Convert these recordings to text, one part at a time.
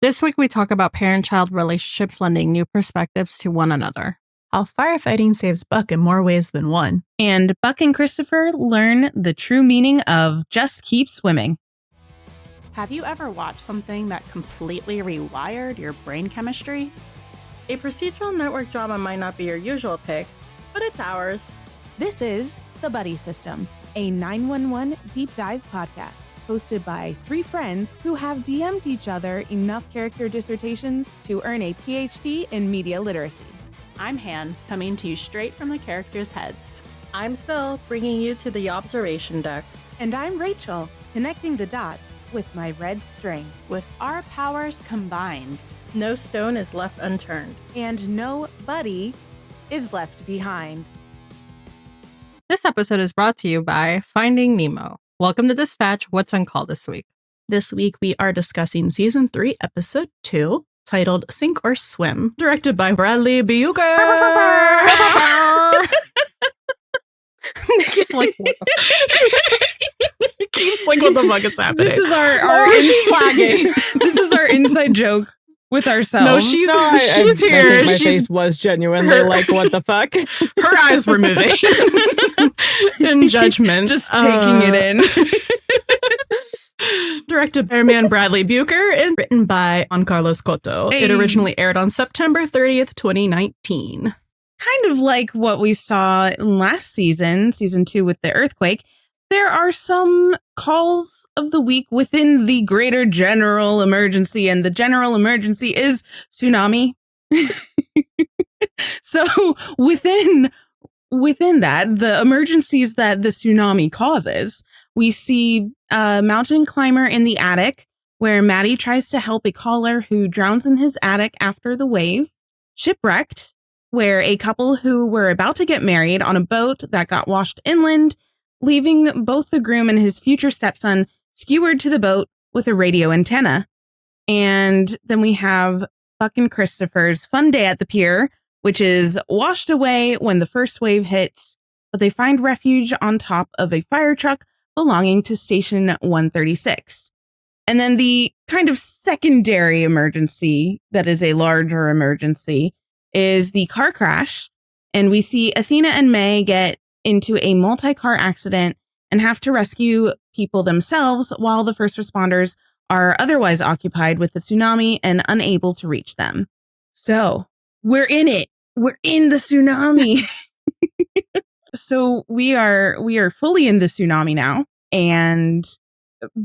This week we talk about parent-child relationships lending new perspectives to one another. How firefighting saves Buck in more ways than one. And Buck and Christopher learn the true meaning of just keep swimming. Have you ever watched something that completely rewired your brain chemistry? A procedural network drama might not be your usual pick, but it's ours. This is The Buddie System, a 911 deep dive podcast hosted by three friends who have DM'd each other enough character dissertations to earn a PhD in media literacy. I'm Han, coming to you straight from the characters' heads. I'm Sil, bringing you to the observation deck. And I'm Rachel, connecting the dots with my red string. With our powers combined, No stone is left unturned. And no buddy is left behind. This episode is brought to you by Finding Nemo. Welcome to Dispatch. What's on call this week? This week we are discussing Season 3, Episode 2, titled Sink or Swim, directed by Bradley Bucher. Niki's like, what Keith's like, what the fuck is happening? This is our This is our inside joke with ourselves. No, she's I here. think my She's face was genuinely like, what the fuck? her eyes were moving in judgment, Just taking it in. Directed by our man Bradley Bucher and written by Juan Carlos Cotto. Hey. It originally aired on September 30th, 2019. Kind of like what we saw in last season, Season 2 with the earthquake. There are some calls of the week within the greater general emergency, and the general emergency is tsunami. So within that, the emergencies that the tsunami causes, we see a mountain climber in the attic where Maddie tries to help a caller who drowns in his attic after the wave. Shipwrecked, where a couple who were about to get married on a boat that got washed inland, leaving both the groom and his future stepson skewered to the boat with a radio antenna. And then we have Buck and Christopher's fun day at the pier, which is washed away when the first wave hits, but they find refuge on top of a fire truck belonging to Station 136. And then the kind of secondary emergency that is a larger emergency is the car crash. And we see Athena and May get into a multi-car accident and have to rescue people themselves while the first responders are otherwise occupied with the tsunami and unable to reach them. So we're in it. We're in the tsunami. So we are fully in the tsunami now. And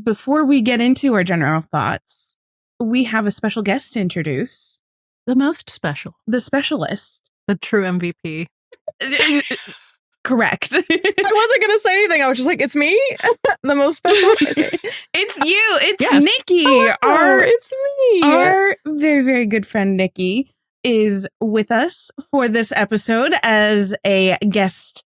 before we get into our general thoughts, we have a special guest to introduce. The most special. The specialist. The true MVP. Correct. I wasn't going to say anything. I was just like, it's me? The most special? Okay. It's you. It's Yes. Niki. Oh, it's me. Our very, very good friend Niki is with us for this episode as a guest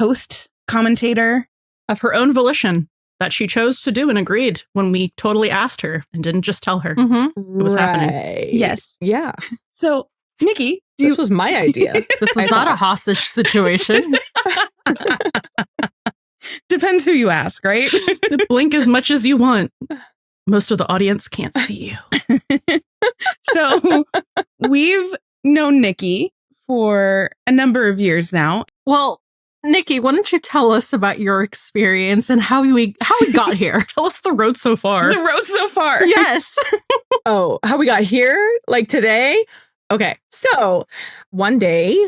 host, commentator. Of her own volition that she chose to do and agreed when we totally asked her and didn't just tell her. Mm-hmm. It was happening. Right. Yes. Yeah. So, Niki, This was my idea. This was I not a thought. hostage situation. depends who you ask, right? Blink as much as you want. Most of the audience can't see you. So, we've known Niki for a number of years now. Well, Niki, why don't you tell us about your experience and how we got here? Tell us the road so far. The road so far. Yes. Oh, how we got here? Like today? Okay. So one day,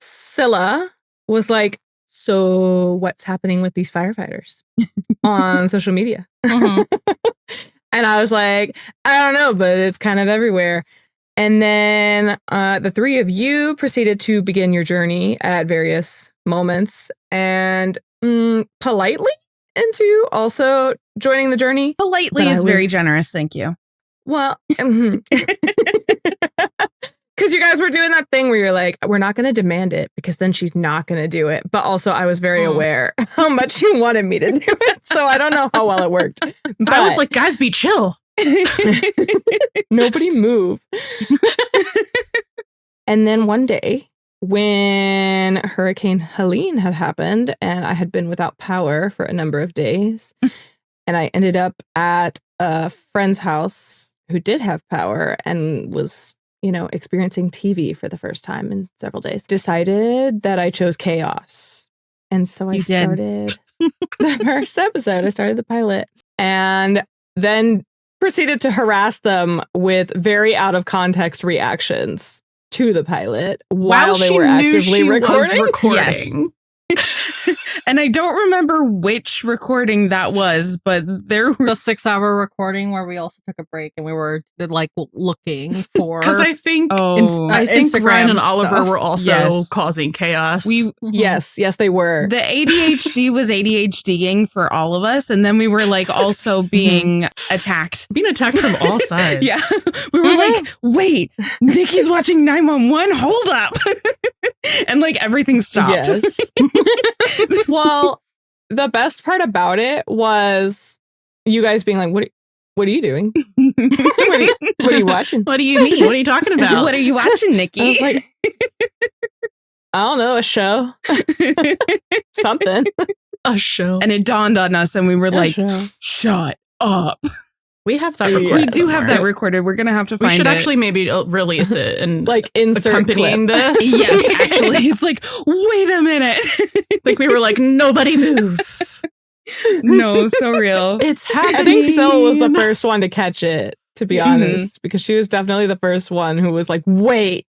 Scylla was like, so what's happening with these firefighters on social media? Mhm. And I was like, I don't know, but it's kind of everywhere. And then the three of you proceeded to begin your journey at various moments and politely into also joining the journey. Politely But I is very was- generous. Thank you. Well, because you guys were doing that thing where you're like, we're not going to demand it because then she's not going to do it. But also I was very aware how much you wanted me to do it. So I don't know how well it worked. But I was like, guys, be chill. nobody move. And then one day when Hurricane Helene had happened and I had been without power for a number of days and I ended up at a friend's house who did have power and was, experiencing TV for the first time in several days, decided that I chose chaos. And so I started the first episode. I started the pilot and then proceeded to harass them with very out of context reactions to the pilot while they were actively recording. Yes. And I don't remember which recording that was, but there were the 6-hour recording where we also took a break and we were like looking for because I think Instagram Ryan and Oliver stuff. were also causing chaos. Yes, they were. The ADHD was ADHDing for all of us, and then we were like also being attacked from all sides. Yeah, we were like, wait, Nikki's watching 911. Hold up, and like everything stopped. Yes. Well, the best part about it was you guys being like, what are you doing? What are you watching? What do you mean? What are you talking about? What are you watching, Nikki? I was like, I don't know, a show. Something. A show. And it dawned on us and we were like, shut up. We have that recorded. We do have that recorded. We're going to have to find it. We should actually maybe release it and like insert accompanying clip. this. Yes, actually. It's like, wait a minute. Like we were like, nobody move. No, so real. It's happening. I think Syl was the first one to catch it, to be honest, because she was definitely the first one who was like, wait.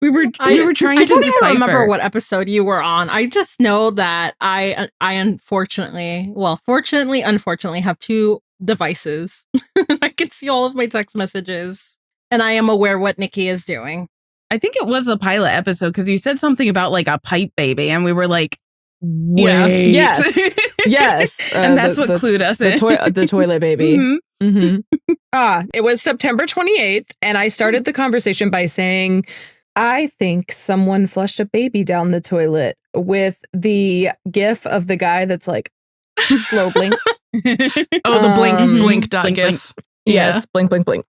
We were trying to decipher. I don't even remember what episode you were on. I just know that I unfortunately have 2 devices. I can see all of my text messages and I am aware what Niki is doing. I think it was the pilot episode because you said something about like a pipe baby and we were like, wait. Yeah. Yes. And that's what clued us in. The toilet baby. Mm-hmm. Mm-hmm. It was September 28th and I started the conversation by saying, I think someone flushed a baby down the toilet with the gif of the guy that's like slow blink. The blink dot blink, gif. Yes, blink, blink, blink.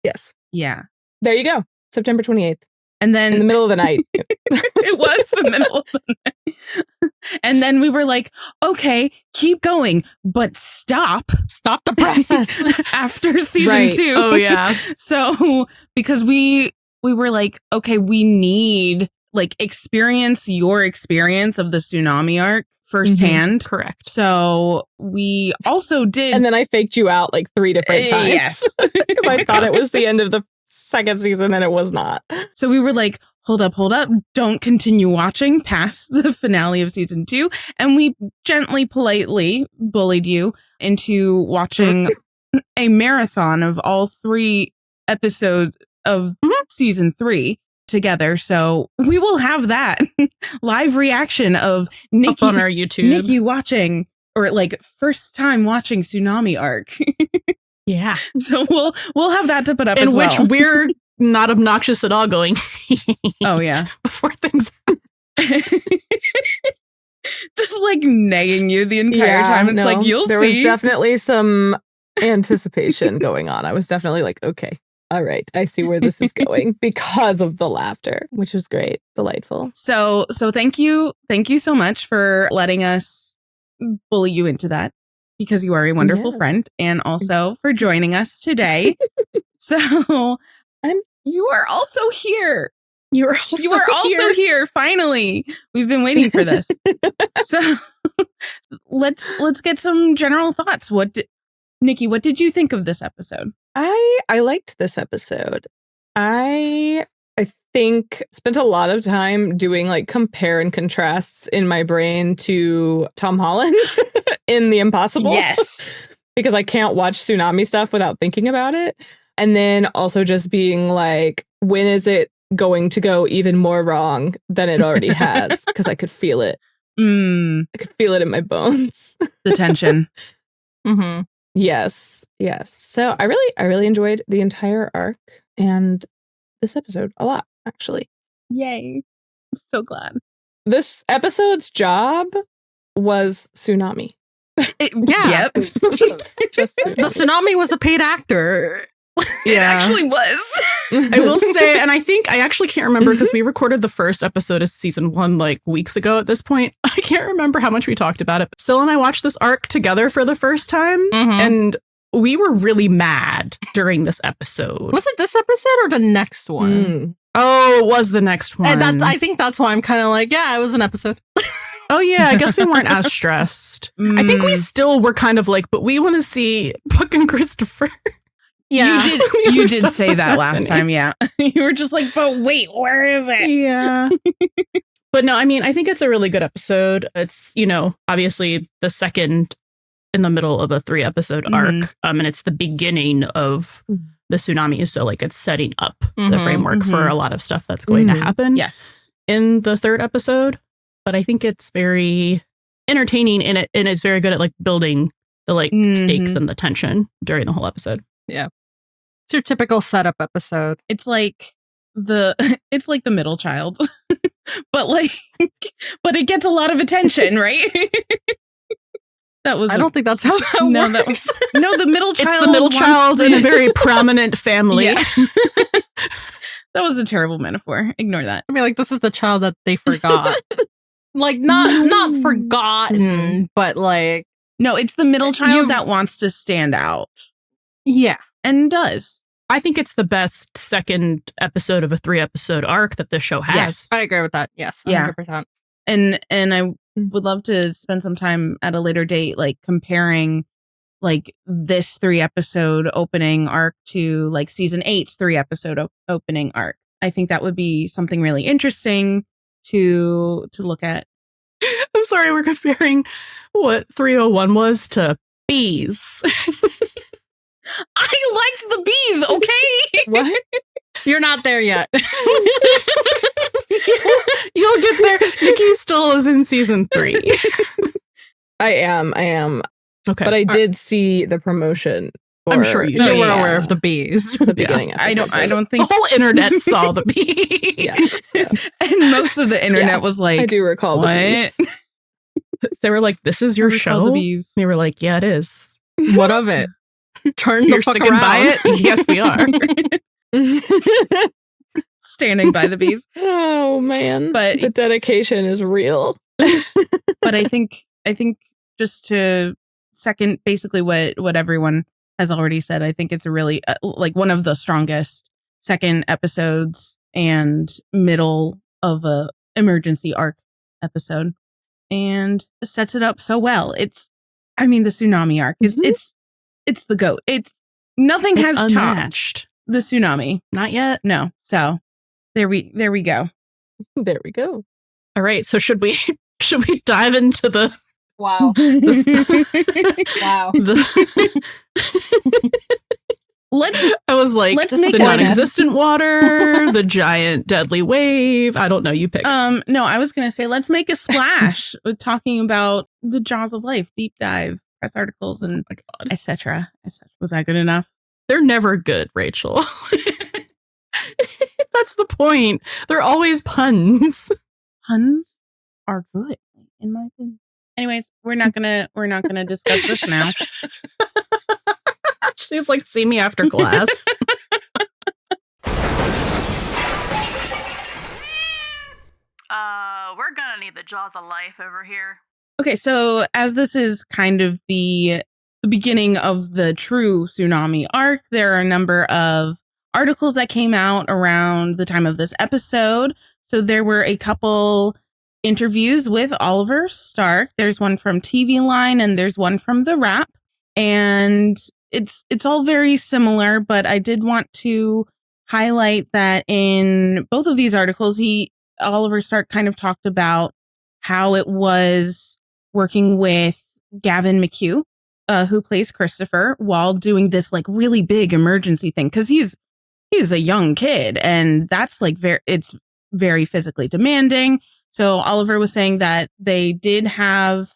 Yes. Yeah. There you go. September 28th. And then in the middle of the night. It was the middle of the night. And then we were like, okay, keep going, but stop the process after season 2. Oh, yeah. So because we were like, okay, we need like experience your experience of the tsunami arc firsthand. Mm-hmm. Correct. So we also did. And then I faked you out like 3 different times. Yes. Because I thought it was the end of the 2nd season and it was not. So we were like, hold up. Don't continue watching past the finale of season 2. And we gently, politely bullied you into watching a marathon of all 3 episodes of season 3 together. So we will have that live reaction of Niki up on our YouTube. Niki watching, or like first time watching Tsunami arc. Yeah. So we'll have that to put up in as well. which we're not obnoxious at all going. Oh yeah. Before things just like nagging you the entire time. It's like you'll there see. There was definitely some anticipation going on. I was definitely like, okay, all right, I see where this is going because of the laughter, which was great, delightful. So thank you so much for letting us bully you into that, because you are a wonderful friend, and also for joining us today. So you are also here. You are also here. Finally, we've been waiting for this. So let's get some general thoughts. Niki, what did you think of this episode? I liked this episode. I think spent a lot of time doing like compare and contrasts in my brain to Tom Holland in The Impossible. Yes. Because I can't watch tsunami stuff without thinking about it. And then also just being like, when is it going to go even more wrong than it already has? Because I could feel it. I could feel it in my bones. The tension. Mm-hmm. Yes. So I really enjoyed the entire arc and this episode a lot, actually. Yay. I'm so glad. This episode's job was tsunami. Yeah. Yep. The tsunami was a paid actor. It actually was. I will say, and I think I actually can't remember because we recorded the first episode of season 1 like weeks ago at this point. I can't remember how much we talked about it. But Syl and I watched this arc together for the first time, and we were really mad during this episode. Was it this episode or the next one? Oh, it was the next one. And I think that's why I'm kind of like, yeah, it was an episode. Oh, yeah, I guess we weren't as stressed. I think we still were kind of like, but we want to see Puck and Christopher. Yeah. You did say that last time, yeah. You were just like, but wait, where is it? Yeah. But no, I mean, I think it's a really good episode. It's, you know, obviously the second in the middle of a 3-episode arc. And it's the beginning of the tsunami. So like it's setting up the framework for a lot of stuff that's going to happen. Yes. In the 3rd episode. But I think it's very entertaining and it's very good at like building the like stakes and the tension during the whole episode. Yeah. It's your typical setup episode. It's like the middle child. but it gets a lot of attention, right? I don't think that's how that works. The middle child. It's the middle child in a very prominent family. Yeah. That was a terrible metaphor. Ignore that. I mean, like, this is the child that they forgot. Like, not forgotten, but like... No, it's the middle child that wants to stand out. Yeah. And does. I think it's the best 2nd episode of a 3-episode arc that this show has. Yes, I agree with that. Yes, 100%. And I would love to spend some time at a later date, like, comparing, like, this 3-episode opening arc to, like, season 8's 3-episode opening arc. I think that would be something really interesting to look at. I'm sorry, we're comparing what 301 was to bees. I liked the bees, okay? What? You're not there yet. You'll get there. Niki still is in season 3. I am. Okay. But I did see the promotion. I'm sure you were aware of the bees. The beginning. I don't think the whole internet saw the bees. Yes. And most of the internet was like, I do recall what? the bees. They were like, "This is your show." The bees. They were like, "Yeah, it is." What of it? Turn You're the fuck sticking around. by it? Yes, we are. Standing by the bees. Oh man, but the dedication is real. But I think just to second basically what everyone has already said, I think it's a really like one of the strongest 2nd episodes and middle of a emergency arc episode, and sets it up so well. The tsunami arc. It's the GOAT. Nothing has unmatched. topped the tsunami. Not yet. No. So there we go. There we go. All right. So should we dive into the Wow. Wow. Let's make the non-existent water, the giant deadly wave. I don't know. You pick. No, I was gonna say let's make a splash with talking about the Jaws of Life deep dive, press articles, and etc. Was that good enough? They're never good, Rachel. That's the point. They're always puns. Puns are good, in my opinion. Anyways, we're not gonna discuss this now. She's like, see me after class. We're gonna need the Jaws of Life over here. Okay, so as this is kind of the beginning of the true tsunami arc, there are a number of articles that came out around the time of this episode. So there were a couple interviews with Oliver Stark. There's one from TV Line and there's one from The Wrap. And it's all very similar, but I did want to highlight that in both of these articles, Oliver Stark kind of talked about how it was working with Gavin McHugh, who plays Christopher, while doing this like really big emergency thing, because he's a young kid, and that's like it's very physically demanding. So Oliver was saying that they did have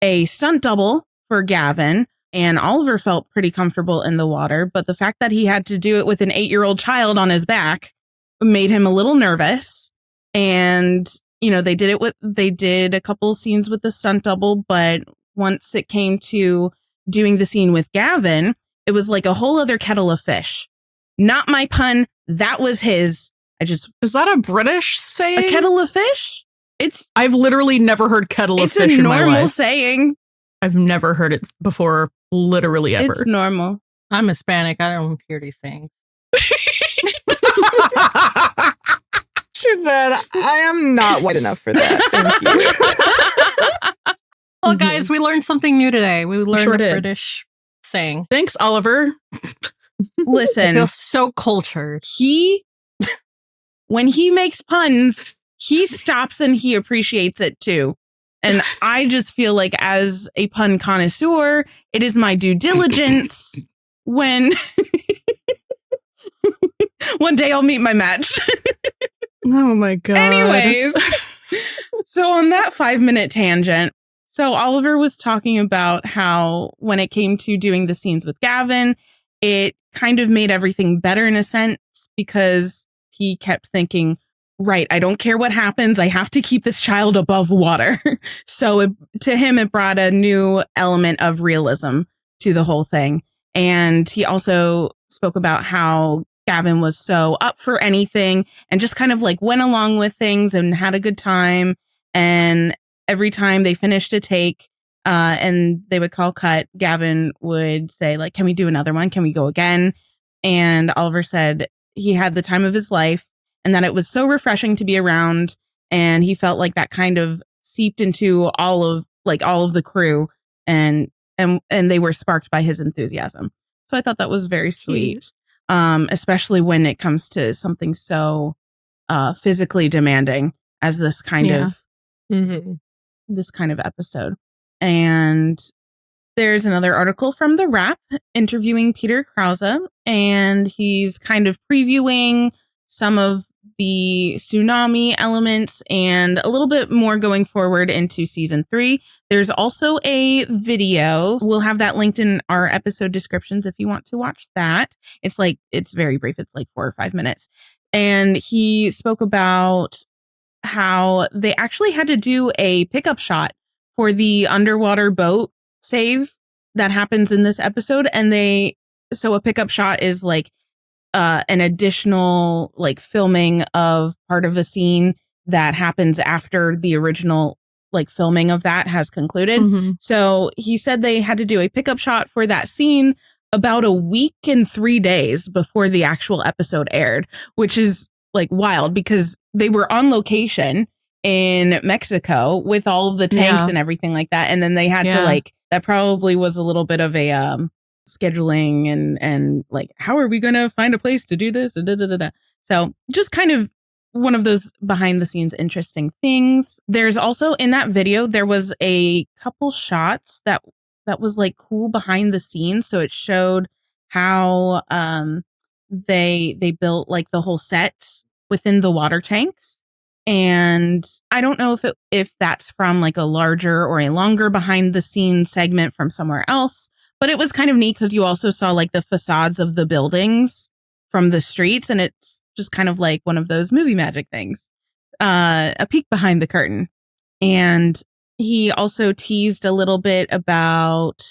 a stunt double for Gavin, and Oliver felt pretty comfortable in the water, but the fact that he had to do it with an 8-year-old child on his back made him a little nervous. And, they did a couple scenes with the stunt double, but once it came to doing the scene with Gavin, it was like a whole other kettle of fish. Not my pun. That was his. Is that a British saying? A kettle of fish? I've literally never heard kettle of fish in my life. It's a normal saying. I've never heard it before literally ever. It's normal. I'm Hispanic. I don't hear these things. She said, I am not white enough for that. Thank you. Well, guys, we learned something new today. We learned Sure a did. British saying. Thanks, Oliver. I Listen, feel so cultured. when he makes puns, he stops and he appreciates it too. And I just feel like as a pun connoisseur, it is my due diligence when one day I'll meet my match. Oh my God. Anyways, so on that 5-minute tangent, so Oliver was talking about how when it came to doing the scenes with Gavin, it kind of made everything better in a sense because he kept thinking, right, I don't care what happens. I have to keep this child above water. So to him, it brought a new element of realism to the whole thing. And he also spoke about how Gavin was so up for anything and just kind of like went along with things and had a good time. And every time they finished a take and they would call cut, Gavin would say, like, can we do another one? Can we go again? And Oliver said he had the time of his life and that it was so refreshing to be around. And he felt like that kind of seeped into all of the crew and they were sparked by his enthusiasm. So I thought that was very sweet. Especially when it comes to something so physically demanding as this kind of episode. And there's another article from the Raft interviewing Peter Krause, and he's kind of previewing some of the tsunami elements and a little bit more going forward into season 3. There's also a video. We'll have that linked in our episode descriptions if you want to watch that. It's very brief. It's like 4 or 5 minutes. And he spoke about how they actually had to do a pickup shot for the underwater boat save that happens in this episode. And so a pickup shot is like an additional like filming of part of a scene that happens after the original like filming of that has concluded. So he said they had to do a pickup shot for that scene about a week and 3 days before the actual episode aired, which is like wild because they were on location in Mexico with all of the tanks and everything like that. And then they had to that probably was a little bit of a scheduling and like, how are we going to find a place to do this? So just kind of one of those behind the scenes interesting things. There's also in that video, there was a couple shots that was like cool behind the scenes. So it showed how they built like the whole sets within the water tanks. And I don't know if that's from like a larger or a longer behind the scenes segment from somewhere else. But it was kind of neat because you also saw like the facades of the buildings from the streets. And it's just kind of like one of those movie magic things, a peek behind the curtain. And he also teased a little bit about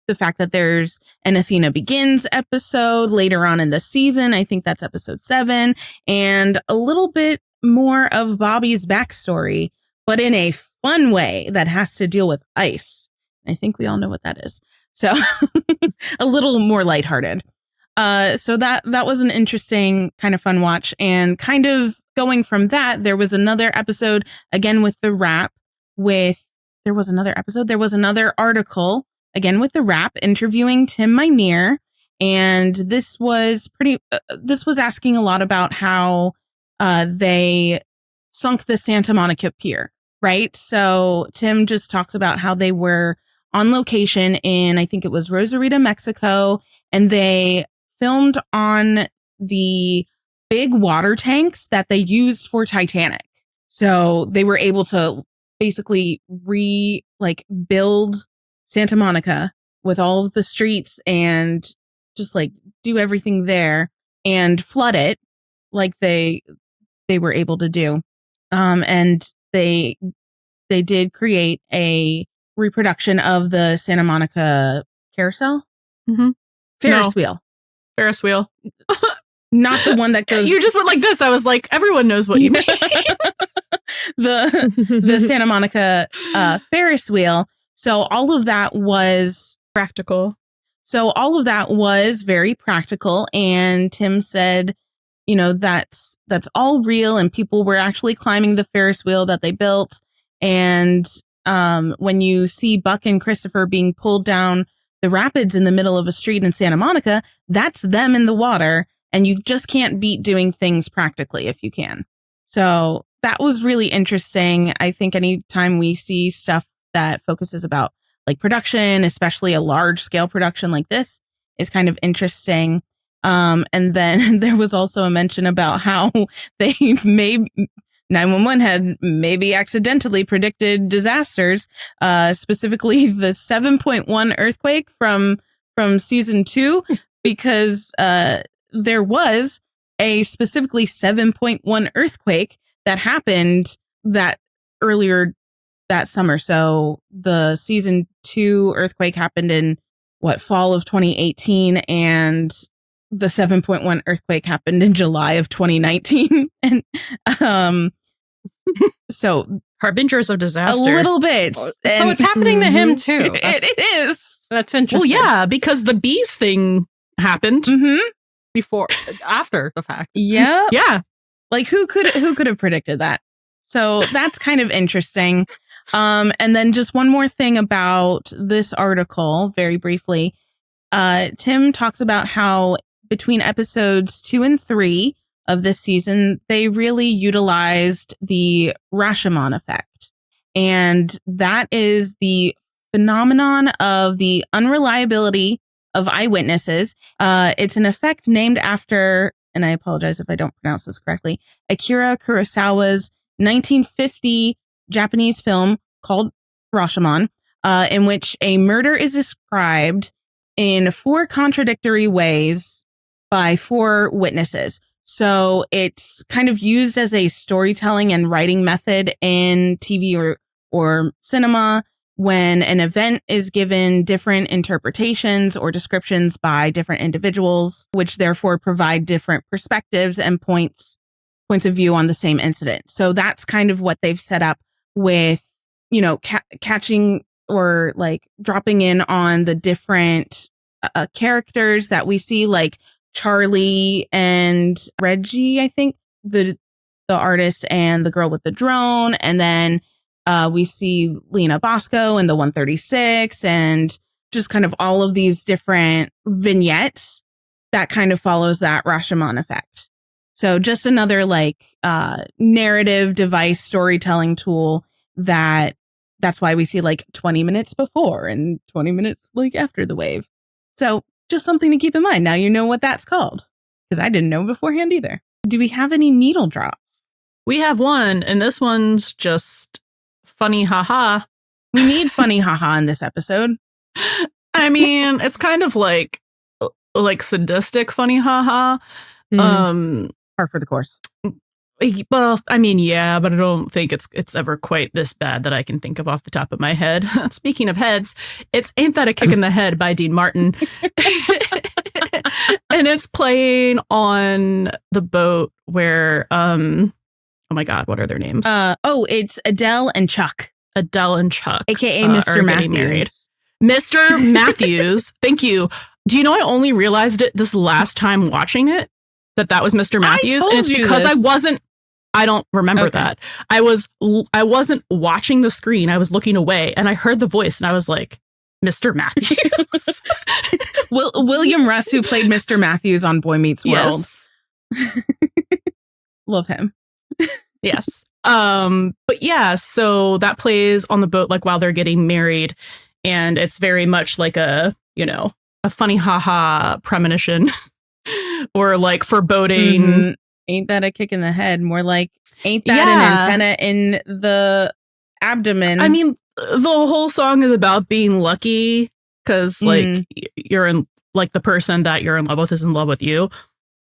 the fact that there's an Athena Begins episode later on in the season. I think that's episode 7. And a little bit more of Bobby's backstory, but in a fun way that has to deal with ice. I think we all know what that is. So a little more lighthearted. So that was an interesting kind of fun watch. And kind of going from that, there was another episode again with the Raft there was another article again with the Raft interviewing Tim Minear. And this was asking a lot about how they sunk the Santa Monica Pier, right? So Tim just talks about how they were on location in, I think it was Rosarito, Mexico, and they filmed on the big water tanks that they used for Titanic. So they were able to basically build Santa Monica with all of the streets and just like do everything there and flood it like they were able to do. And they did create a reproduction of the Santa Monica carousel. Ferris wheel. Not the one that goes. You just went like this. I was like, everyone knows what you mean. the Santa Monica Ferris wheel. So all of that was practical. So all of that was very practical. And Tim said, that's all real. And people were actually climbing the Ferris wheel that they built. And when you see Buck and Christopher being pulled down the rapids in the middle of a street in Santa Monica, that's them in the water. And you just can't beat doing things practically if you can. So that was really interesting. I think anytime we see stuff that focuses about like production, especially a large scale production like this, is kind of interesting. And then there was also a mention about how they 911 had maybe accidentally predicted disasters, specifically the 7.1 earthquake from season 2, because there was a specifically 7.1 earthquake that happened that earlier that summer. So the season 2 earthquake happened in fall of 2018, and the 7.1 earthquake happened in July of 2019. And so harbingers of disaster. A little bit. So it's happening to him too. It is. That's interesting. Well, yeah, because the bees thing happened after the fact. Yeah. Yeah. Like who could have predicted that? So that's kind of interesting. And then just one more thing about this article, very briefly. Tim talks about how between episodes 2 and 3 of this season, they really utilized the Rashomon effect. And that is the phenomenon of the unreliability of eyewitnesses. It's an effect named after, and I apologize if I don't pronounce this correctly, Akira Kurosawa's 1950 Japanese film called Rashomon, in which a murder is described in 4 contradictory ways by 4 witnesses. So it's kind of used as a storytelling and writing method in TV or cinema when an event is given different interpretations or descriptions by different individuals, which therefore provide different perspectives and points of view on the same incident. So that's kind of what they've set up with, catching or like dropping in on the different characters that we see, like Charlie and Reggie, I think, the artist and the girl with the drone. And then we see Lena Bosco and the 136 and just kind of all of these different vignettes that kind of follows that Rashomon effect. So just another narrative device storytelling tool that's why we see 20 minutes before and 20 minutes after the wave. So just something to keep in mind. Now you know what that's called, because I didn't know beforehand either. Do we have any needle drops? We have one, and this one's just funny haha. We need funny haha in this episode. I mean, it's kind of like sadistic funny haha. Par for the course. Well, I mean, yeah, but I don't think it's ever quite this bad that I can think of off the top of my head. Speaking of heads, it's Ain't That a Kick in the Head by Dean Martin. And it's playing on the boat where, oh my God, what are their names? It's Adele and Chuck. Adele and Chuck. AKA Mr. Matthews. Married. Mr. Matthews. Thank you. Do you know I only realized it this last time watching it? That was Mr. Matthews, and it's because I don't remember that. I wasn't watching the screen. I was looking away, and I heard the voice, and I was like, Mr. Matthews. William Russ, who played Mr. Matthews on Boy Meets World. Yes. Love him. Yes. But yeah, so that plays on the boat while they're getting married, and it's very much like a funny haha premonition. Or foreboding. Mm-hmm. Ain't that a kick in the head? More like, ain't that an antenna in the abdomen? I mean, the whole song is about being lucky because you're in the person that you're in love with is in love with you.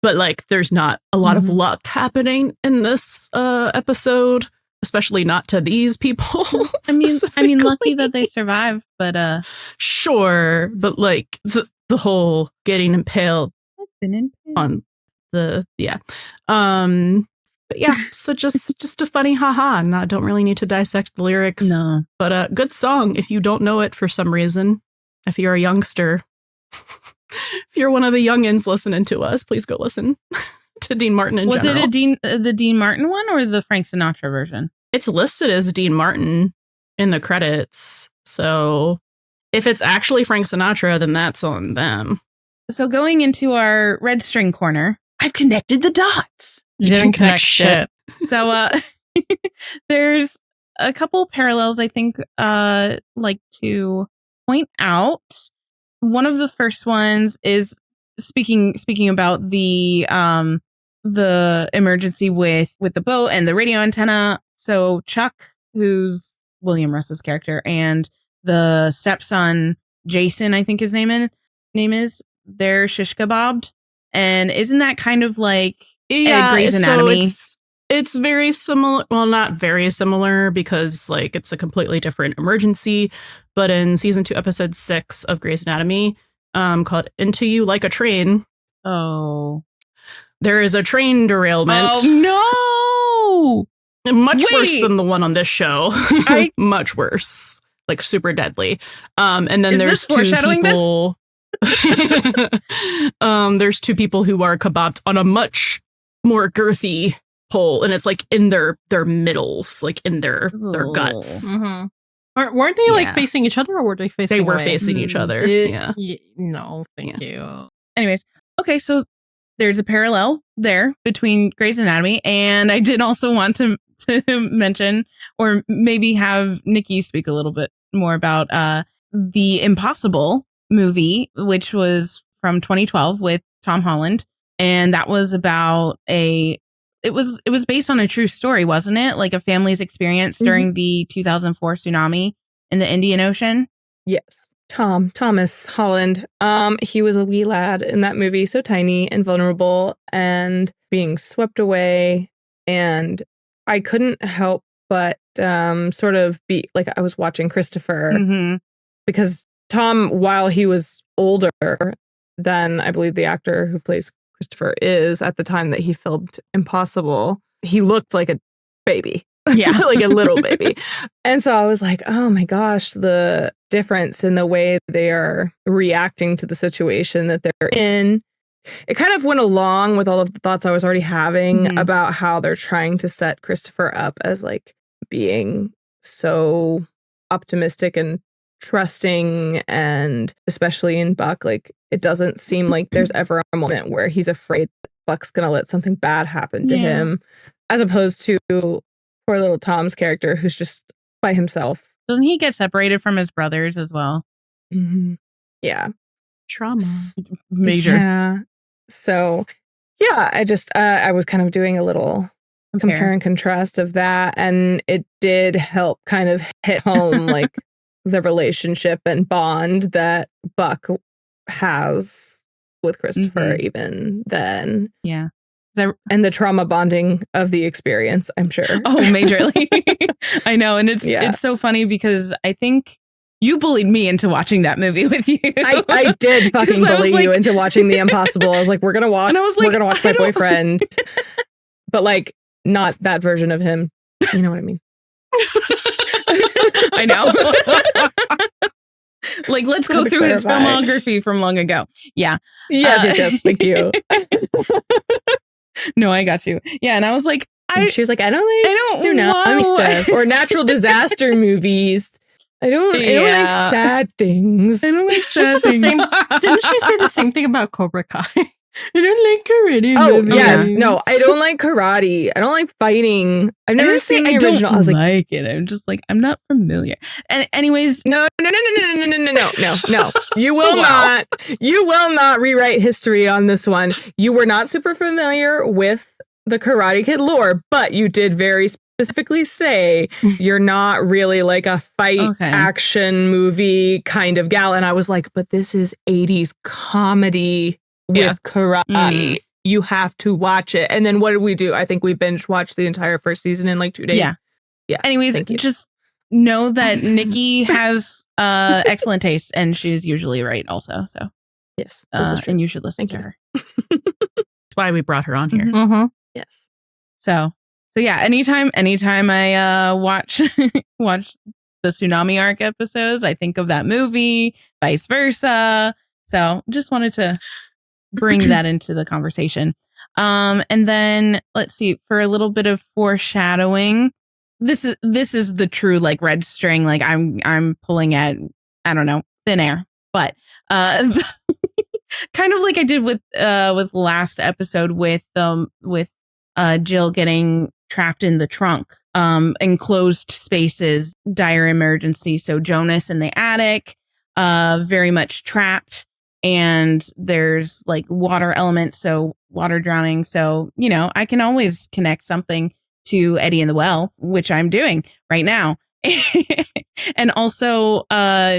But there's not a lot of luck happening in this episode, especially not to these people. I mean, lucky that they survived, but sure. But the whole getting impaled on the but yeah, so just a funny haha, and I don't really need to dissect the lyrics. No, but a good song if you don't know it for some reason. If you're a youngster, If you're one of the youngins listening to us, please go listen to Dean Martin in Was general. it the Dean Martin one or the Frank Sinatra version? It's listed as Dean Martin in the credits. So if it's actually Frank Sinatra, then that's on them. So going into our red string corner, I've connected the dots. You didn't connect shit. So there's a couple parallels I think like to point out. One of the first ones is speaking about the emergency with the boat and the radio antenna. So Chuck, who's William Russ's character, and the stepson Jason, I think his name is, they're shish kebabbed. And isn't that kind of like Grey's Anatomy? So it's very similar. Well, not very similar because like it's a completely different emergency. But in season 2, episode 6 of Grey's Anatomy, called "Into You Like a Train," there is a train derailment. Oh no! Much worse than the one on this show. Much worse, like super deadly. And then there's 2 people. There's 2 people who are kebabbed on a much more girthy pole, and it's like in their middles, like in their guts. Mm-hmm. Weren't they like facing each other, or were they facing? They were away? facing each other. No, thank you. Anyways, okay, so there's a parallel there between Grey's Anatomy, and I did also want to mention, or maybe have Niki speak a little bit more about the Impossible movie, which was from 2012 with Tom Holland, and that was about it was based on a true story, wasn't it? Like a family's experience during the 2004 tsunami in the Indian Ocean. Yes. Thomas Holland. He was a wee lad in that movie, so tiny and vulnerable and being swept away. And I couldn't help but sort of be like, I was watching Christopher because Tom, while he was older than I believe the actor who plays Christopher is at the time that he filmed Impossible, he looked like a baby. Yeah. Like a little baby. And so I was like, oh my gosh, the difference in the way they are reacting to the situation that they're in. It kind of went along with all of the thoughts I was already having about how they're trying to set Christopher up as like being so optimistic and trusting, and especially in Buck, like it doesn't seem like there's ever a moment where he's afraid that Buck's gonna let something bad happen to him, as opposed to poor little Tom's character who's just by himself. Doesn't he get separated from his brothers as well? Yeah. Trauma. Major. Yeah. So yeah, I was kind of doing a little compare and contrast of that, and it did help kind of hit home like the relationship and bond that Buck has with Christopher even then. Yeah. And the trauma bonding of the experience, I'm sure. Oh, majorly. I know. And it's so funny because I think you bullied me into watching that movie with you. I did fucking bully you into watching The Impossible. I was like, we're going to watch, we're going to watch My Boyfriend. But like, not that version of him. You know what I mean? I know. Like, let's go through his filmography from long ago. Yeah. Yes, thank you. No, I got you. Yeah, and I was like, she was like, I don't tsunami stuff or natural disaster movies. I don't like sad things. I don't like sad things. Didn't she say the same thing about Cobra Kai? I don't like karate. Oh, yes. No, I don't like karate. I don't like fighting. I've never seen the original. I was like it. I'm just like, I'm not familiar. And anyways, no. You will not. You will not rewrite history on this one. You were not super familiar with the Karate Kid lore, but you did very specifically say you're not really like a fight action movie kind of gal. And I was like, but this is 80s comedy with karate. You have to watch it. And then what did we do? I think we binge watched the entire first season in like 2 days. Yeah. Anyways, just know that Niki has excellent taste, and she's usually right also. So yes, and you should listen to her. That's why we brought her on here. Yes. So yeah, anytime I watch the Tsunami arc episodes, I think of that movie, vice versa. So just wanted to bring that into the conversation. And then let's see, for a little bit of foreshadowing. This is the true like red string. Like I'm pulling at, I don't know, thin air, but kind of like I did with last episode with Jill getting trapped in the trunk, enclosed spaces, dire emergency. So Jonas in the attic, very much trapped, and there's like water elements, so water drowning. So, you know, I can always connect something to Eddie in the well, which I'm doing right now. And also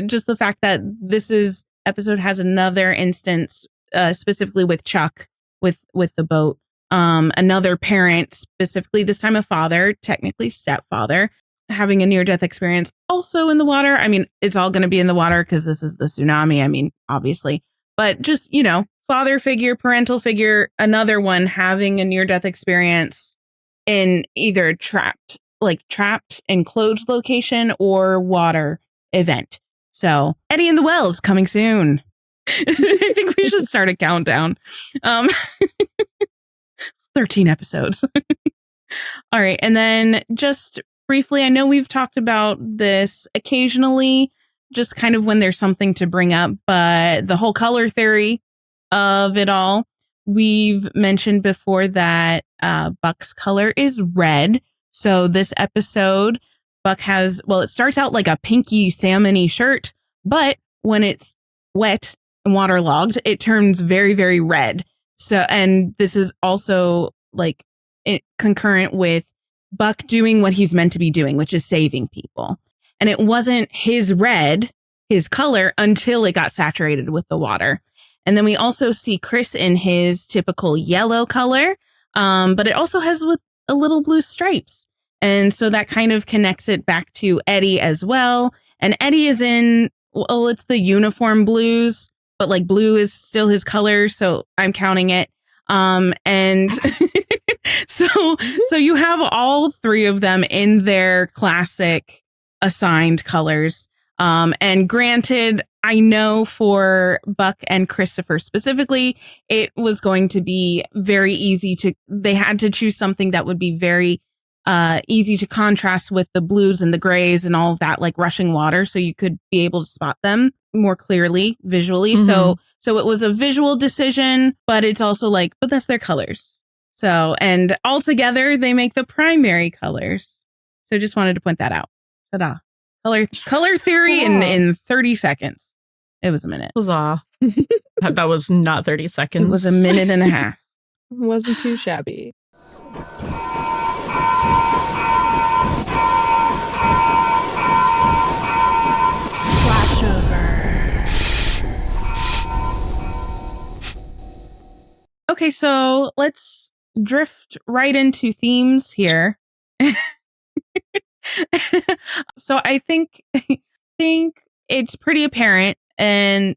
just the fact that this episode has another instance, specifically with Chuck with the boat. Another parent, specifically this time a father, technically stepfather, having a near-death experience also in the water. I mean, it's all going to be in the water because this is the tsunami. I mean, obviously, but just, you know, father figure, parental figure, another one having a near-death experience in either trapped, enclosed location or water event. So Eddie in the Wells coming soon. I think we should start a countdown. 13 episodes. All right. And then just briefly, I know we've talked about this occasionally, just kind of when there's something to bring up, but the whole color theory of it all, we've mentioned before that Buck's color is red. So this episode, Buck has, well, it starts out like a pinky salmon-y shirt, but when it's wet and waterlogged, it turns very, very red. So, and this is also like concurrent with Buck doing what he's meant to be doing, which is saving people. And it wasn't his red, his color, until it got saturated with the water. And then we also see Chris in his typical yellow color, but it also has with a little blue stripes. And so that kind of connects it back to Eddie as well. And Eddie is in, well, it's the uniform blues, but like blue is still his color. So I'm counting it. And so you have all three of them in their classic assigned colors. And granted, I know for Buck and Christopher specifically, it was going to be very easy they had to choose something that would be very easy to contrast with the blues and the grays and all of that, like rushing water. So you could be able to spot them more clearly visually. Mm-hmm. So it was a visual decision, but it's also like, but that's their colors. So, and all together they make the primary colors. So just wanted to point that out. Ta-da. Color theory in 30 seconds. It was a minute. Huzzah. That was not 30 seconds. It was a minute and a half. It wasn't too shabby. Flashover. Okay, so let's drift right into themes here. So I think it's pretty apparent and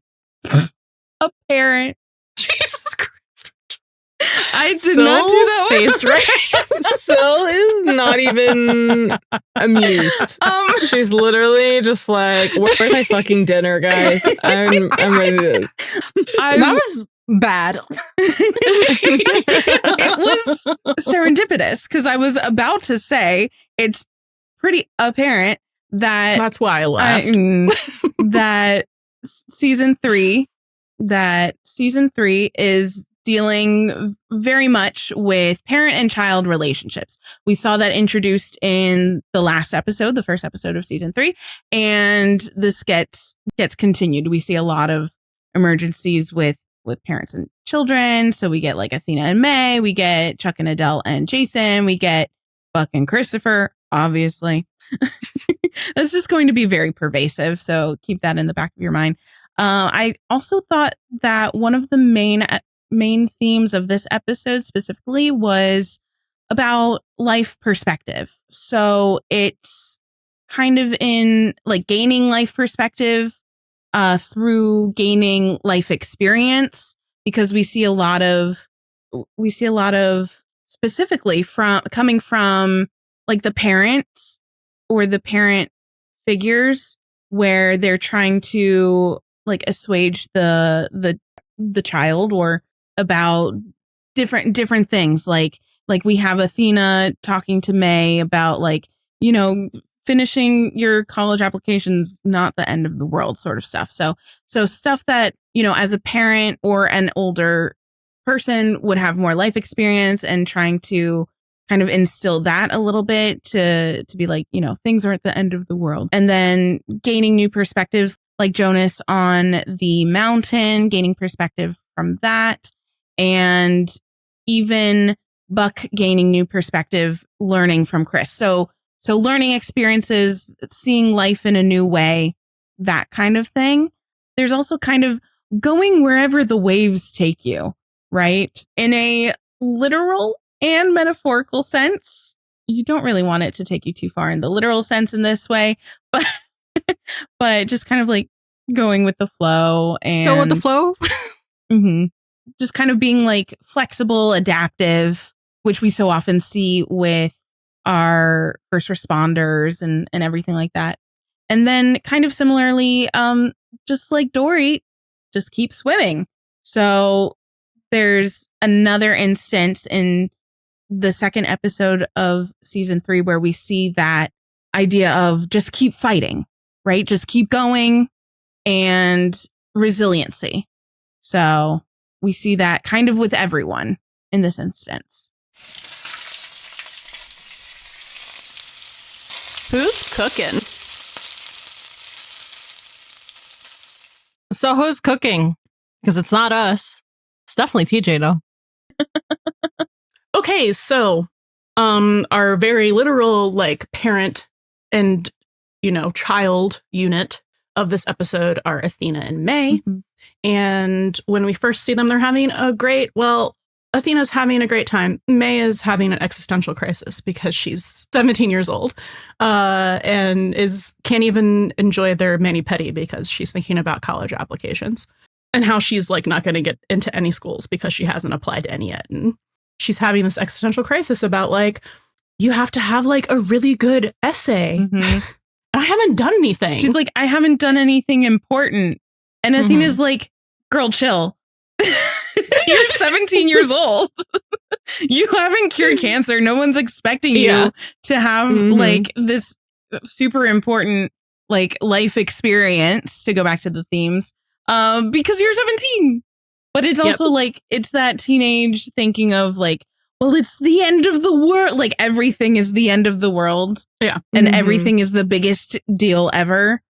apparent. Jesus Christ. I did not do that face right. Sil is not even amused. She's literally just like, where's my fucking dinner, guys? I'm ready to. That was bad. It was serendipitous because I was about to say it's pretty apparent that that's why I laughed. that season three is dealing very much with parent and child relationships. We saw that introduced in the last episode, the first episode of season 3, and this gets continued. We see a lot of emergencies with parents and children. So we get like Athena and May, we get Chuck and Adele and Jason, we get Buck and Christopher, obviously. That's just going to be very pervasive. So keep that in the back of your mind. I also thought that one of the main themes of this episode specifically was about life perspective. So it's kind of in like gaining life perspective through gaining life experience, because we see a lot of specifically coming from like the parents or the parent figures where they're trying to like assuage the child, or about different things. Like we have Athena talking to May about like, you know, finishing your college application's not the end of the world sort of stuff. So stuff that, you know, as a parent or an older person would have more life experience, and trying to kind of instill that a little bit to be like, you know, things aren't the end of the world. And then gaining new perspectives, like Jonas on the mountain, gaining perspective from that. And even Buck gaining new perspective, learning from Chris. So learning experiences, seeing life in a new way, that kind of thing. There's also kind of going wherever the waves take you, right? In a literal and metaphorical sense. You don't really want it to take you too far in the literal sense in this way, but just kind of like going with the flow and Go with the flow. Mm-hmm. Just kind of being like flexible, adaptive, which we so often see with our first responders and everything like that. And then kind of similarly, just like Dory, just keep swimming. So there's another instance in the second episode of season 3 where we see that idea of just keep fighting, right? Just keep going, and resiliency. So we see that kind of with everyone in this instance. Who's cooking? So who's cooking? Because it's not us. It's definitely TJ though. Okay, so our very literal like parent and, you know, child unit of this episode are Athena and May. Mm-hmm. And when we first see them, they're having Athena's having a great time. May is having an existential crisis because she's 17 years old and can't even enjoy their mani-pedi because she's thinking about college applications and how she's like not going to get into any schools because she hasn't applied to any yet. And she's having this existential crisis about like, you have to have like a really good essay. Mm-hmm. I haven't done anything. She's like, I haven't done anything important. And Athena's like, girl, chill. You're 17 years old. You haven't cured cancer. No one's expecting you to have like this super important like life experience, to go back to the themes, because you're 17. But it's also like, it's that teenage thinking of like, well, it's the end of the world. Like everything is the end of the world. Yeah. And everything is the biggest deal ever.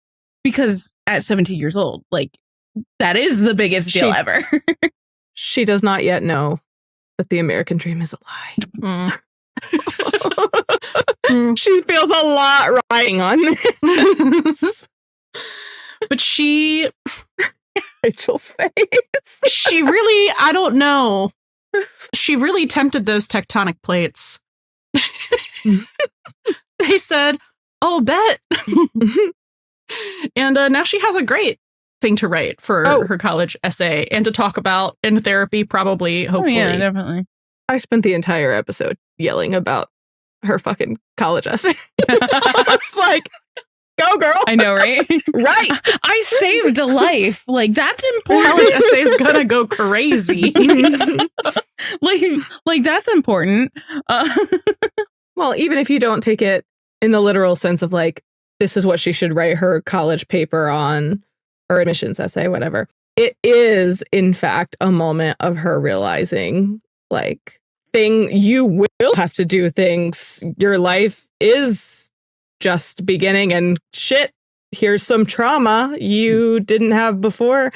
Because at 17 years old, like that is the biggest deal ever. She does not yet know that the American dream is a lie. She feels a lot riding on this. But she... Rachel's face. She really, I don't know. She really tempted those tectonic plates. They said, oh, bet. And now she has a great thing to write for her college essay and to talk about in therapy, probably, hopefully. Oh, yeah, definitely. I spent the entire episode yelling about her fucking college essay. Like, go, girl. I know, right? Right. I saved a life. Like, that's important. College essay is gonna go crazy. like that's important. Well, even if you don't take it in the literal sense of like, this is what she should write her college paper on, or admissions essay, whatever. It is, in fact, a moment of her realizing, like, you will have to do things. Your life is just beginning, and shit, here's some trauma you didn't have before.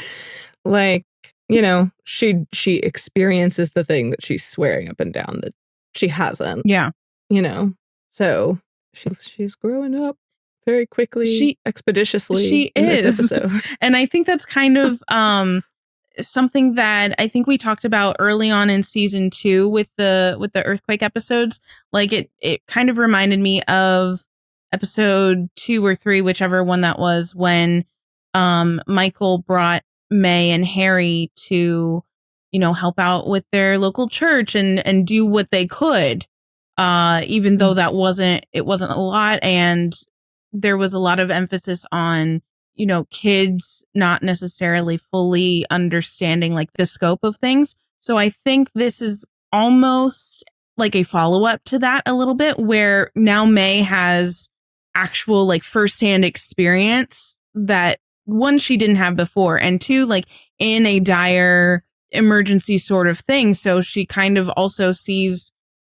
Like, you know, she experiences the thing that she's swearing up and down that she hasn't. Yeah. You know, so she's growing up very quickly, expeditiously. She is. And I think that's kind of something that I think we talked about early on in season 2 with the earthquake episodes. Like it kind of reminded me of episode 2 or 3, whichever one that was, when Michael brought May and Harry to, you know, help out with their local church and do what they could. Even though it wasn't a lot, and there was a lot of emphasis on, kids not necessarily fully understanding like the scope of things. So I think this is almost like a follow-up to that a little bit, where now May has actual like firsthand experience that, one, she didn't have before, and two, like in a dire emergency sort of thing. So she kind of also sees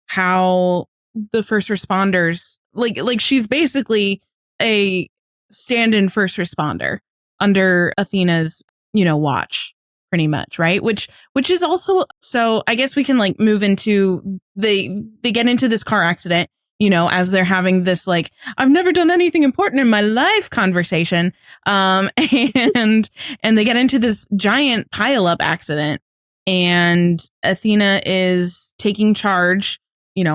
how the first responders, like she's basically a stand-in first responder under Athena's, watch, pretty much, right? Which is also, so I guess we can like move into, they get into this car accident, as they're having this like, I've never done anything important in my life conversation. And they get into this giant pileup accident, and Athena is taking charge,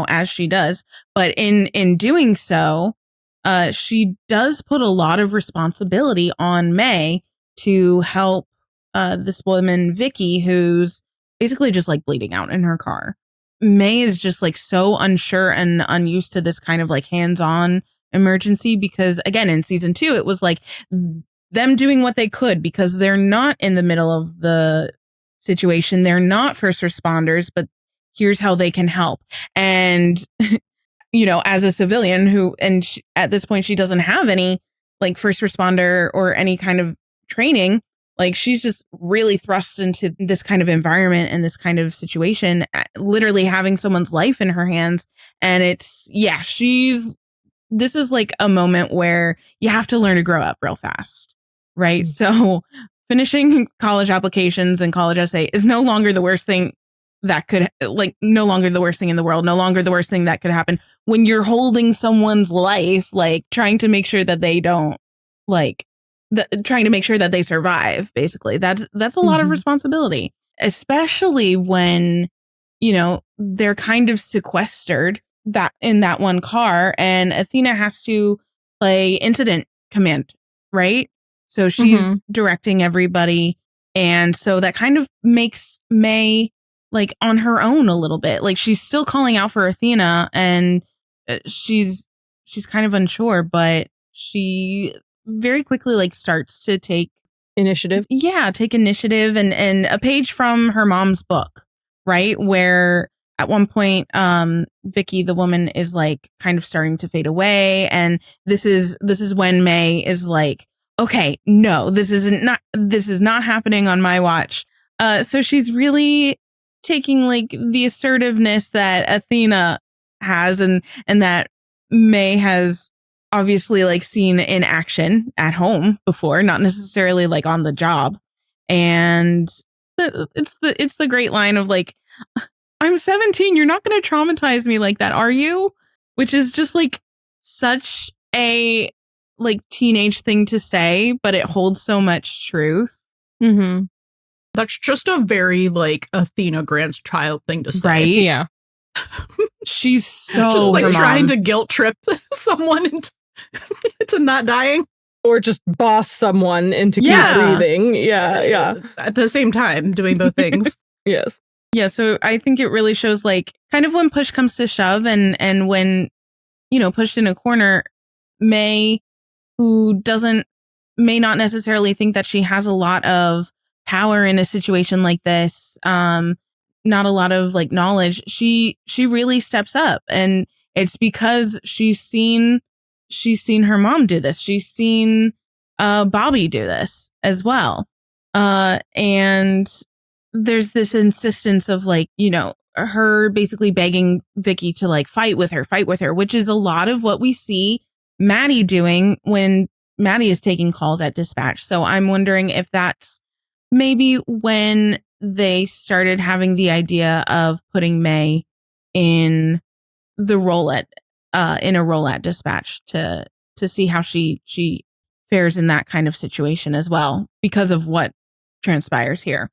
as she does. But in doing so, she does put a lot of responsibility on May to help this woman, Vicky, who's basically just like bleeding out in her car. May is just like so unsure and unused to this kind of like hands-on emergency, because again, in season 2, it was like them doing what they could because they're not in the middle of the situation. They're not first responders, but here's how they can help. And as a civilian at this point, she doesn't have any like first responder or any kind of training. Like, she's just really thrust into this kind of environment and this kind of situation, literally having someone's life in her hands. And this is like a moment where you have to learn to grow up real fast, right? Mm-hmm. So finishing college applications and college essay is no longer the worst thing no longer the worst thing in the world, no longer the worst thing that could happen when you're holding someone's life, like trying to make sure that they don't trying to make sure that they survive. Basically, that's a lot of responsibility, especially when, they're kind of sequestered that in that one car, and Athena has to play incident command, right? So she's directing everybody. And so that kind of makes May like on her own a little bit. Like, she's still calling out for Athena, and she's kind of unsure, but she very quickly like starts to take initiative. Yeah, take initiative, and a page from her mom's book, right? Where at one point, Vicky, the woman, is like kind of starting to fade away, and this is when May is like, okay, no, this is not happening on my watch. So she's really taking like the assertiveness that Athena has, and that May has obviously like seen in action at home before, not necessarily like on the job. And it's the great line of like, I'm 17, you're not going to traumatize me like that, are you? Which is just like such a like teenage thing to say, but it holds so much truth. Mm-hmm. That's just a very like Athena grandchild thing to say. Right? Yeah. She's so just like trying to guilt trip someone into not dying. Or just boss someone into keep breathing. Yeah. At the same time, doing both things. Yes. Yeah, so I think it really shows like kind of when push comes to shove, and when, pushed in a corner, May, who may not necessarily think that she has a lot of power in a situation like this, not a lot of like knowledge, she really steps up. And it's because she's seen her mom do this. She's seen Bobby do this as well. And there's this insistence of like, her basically begging Vicky to like fight with her, which is a lot of what we see Maddie doing when Maddie is taking calls at dispatch. So I'm wondering if that's maybe when they started having the idea of putting May in the role at dispatch to see how she fares in that kind of situation as well, because of what transpires here.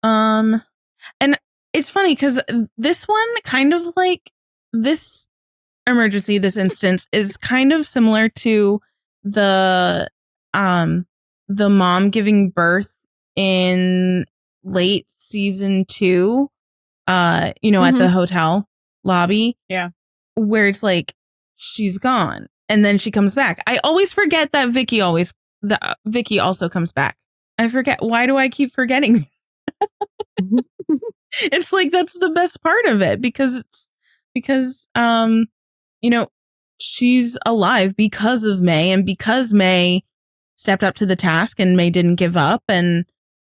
And it's funny because this one kind of like this emergency, this instance is kind of similar to the mom giving birth in late season 2, at the hotel lobby. Yeah. Where it's like she's gone and then she comes back. I always forget that Vicky always Vicky also comes back. I forget. Why do I keep forgetting? It's like that's the best part of it because she's alive because of May and because May stepped up to the task and May didn't give up and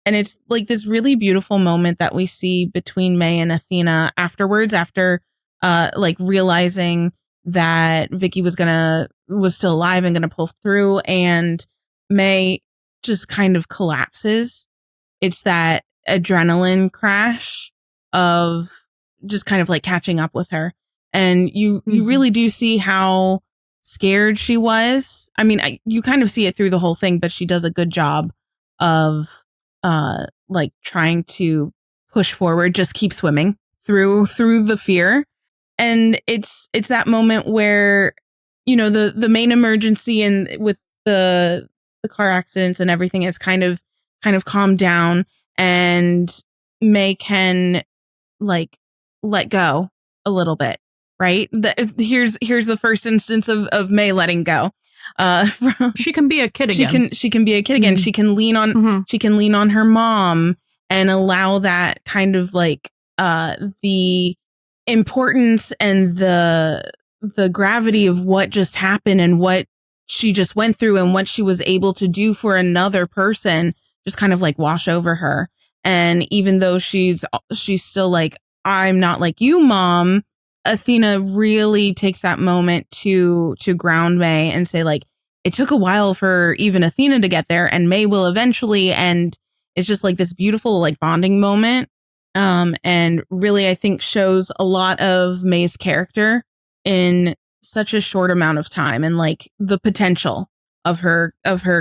it's like this really beautiful moment that we see between May and Athena afterwards after like realizing that Vicky was still alive and gonna pull through and May just kind of collapses. It's that adrenaline crash of just kind of like catching up with her. And you really do see how scared she was. I mean, you kind of see it through the whole thing, but she does a good job of like trying to push forward, just keep swimming through the fear. And it's that moment where, the main emergency and with the car accidents and everything is kind of calmed down and May can like let go a little bit, right? Here's the first instance of May letting go. She can be a kid again. She can be a kid again. Mm-hmm. She can lean on her mom and allow that kind of like the importance and the gravity of what just happened and what she just went through and what she was able to do for another person just kind of like wash over her. And even though she's still like, I'm not like you, Mom, Athena really takes that moment to ground May and say like, it took a while for even Athena to get there and May will eventually. And it's just like this beautiful like bonding moment. And really, I think shows a lot of May's character in such a short amount of time and like the potential of her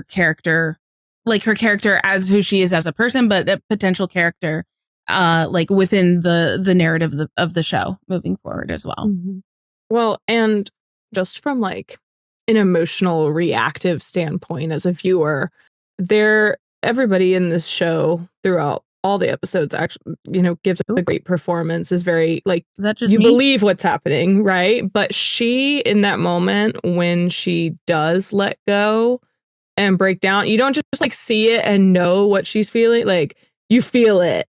character, like her character as who she is as a person, but a potential character like within the narrative of the show moving forward as well. Mm-hmm. Well, and just from like an emotional reactive standpoint as a viewer, everybody in this show throughout all the episodes actually, gives a great performance, is very like, is that just you me? Believe what's happening, right? But she, in that moment when she does let go and break down, you don't just like see it and know what she's feeling, like you feel it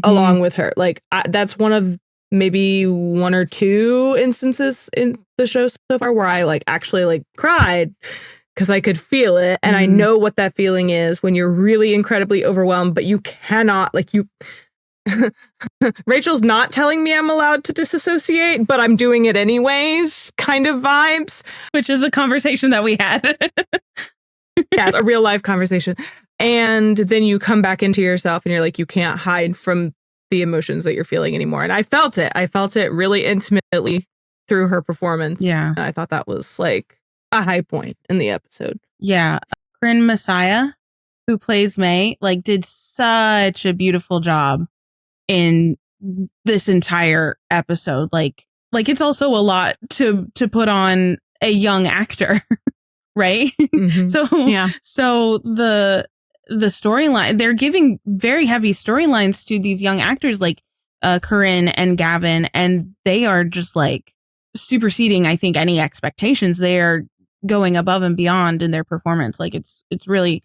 along with her. Like that's one of maybe one or two instances in the show so far where I like actually like cried because I could feel it and I know what that feeling is when you're really incredibly overwhelmed, but you cannot like you. Rachel's not telling me I'm allowed to disassociate, but I'm doing it anyways, kind of vibes, which is a conversation that we had. Yes, a real life conversation. And then you come back into yourself and you're like, you can't hide from the emotions that you're feeling anymore. And I felt it really intimately through her performance. Yeah. And I thought that was like a high point in the episode. Yeah. Corinne Messiah, who plays May, like did such a beautiful job in this entire episode. Like it's also a lot to put on a young actor, right? Mm-hmm. So the storyline, they're giving very heavy storylines to these young actors like Corinne and Gavin, and they are just like superseding, I think, any expectations. They are going above and beyond in their performance. Like it's really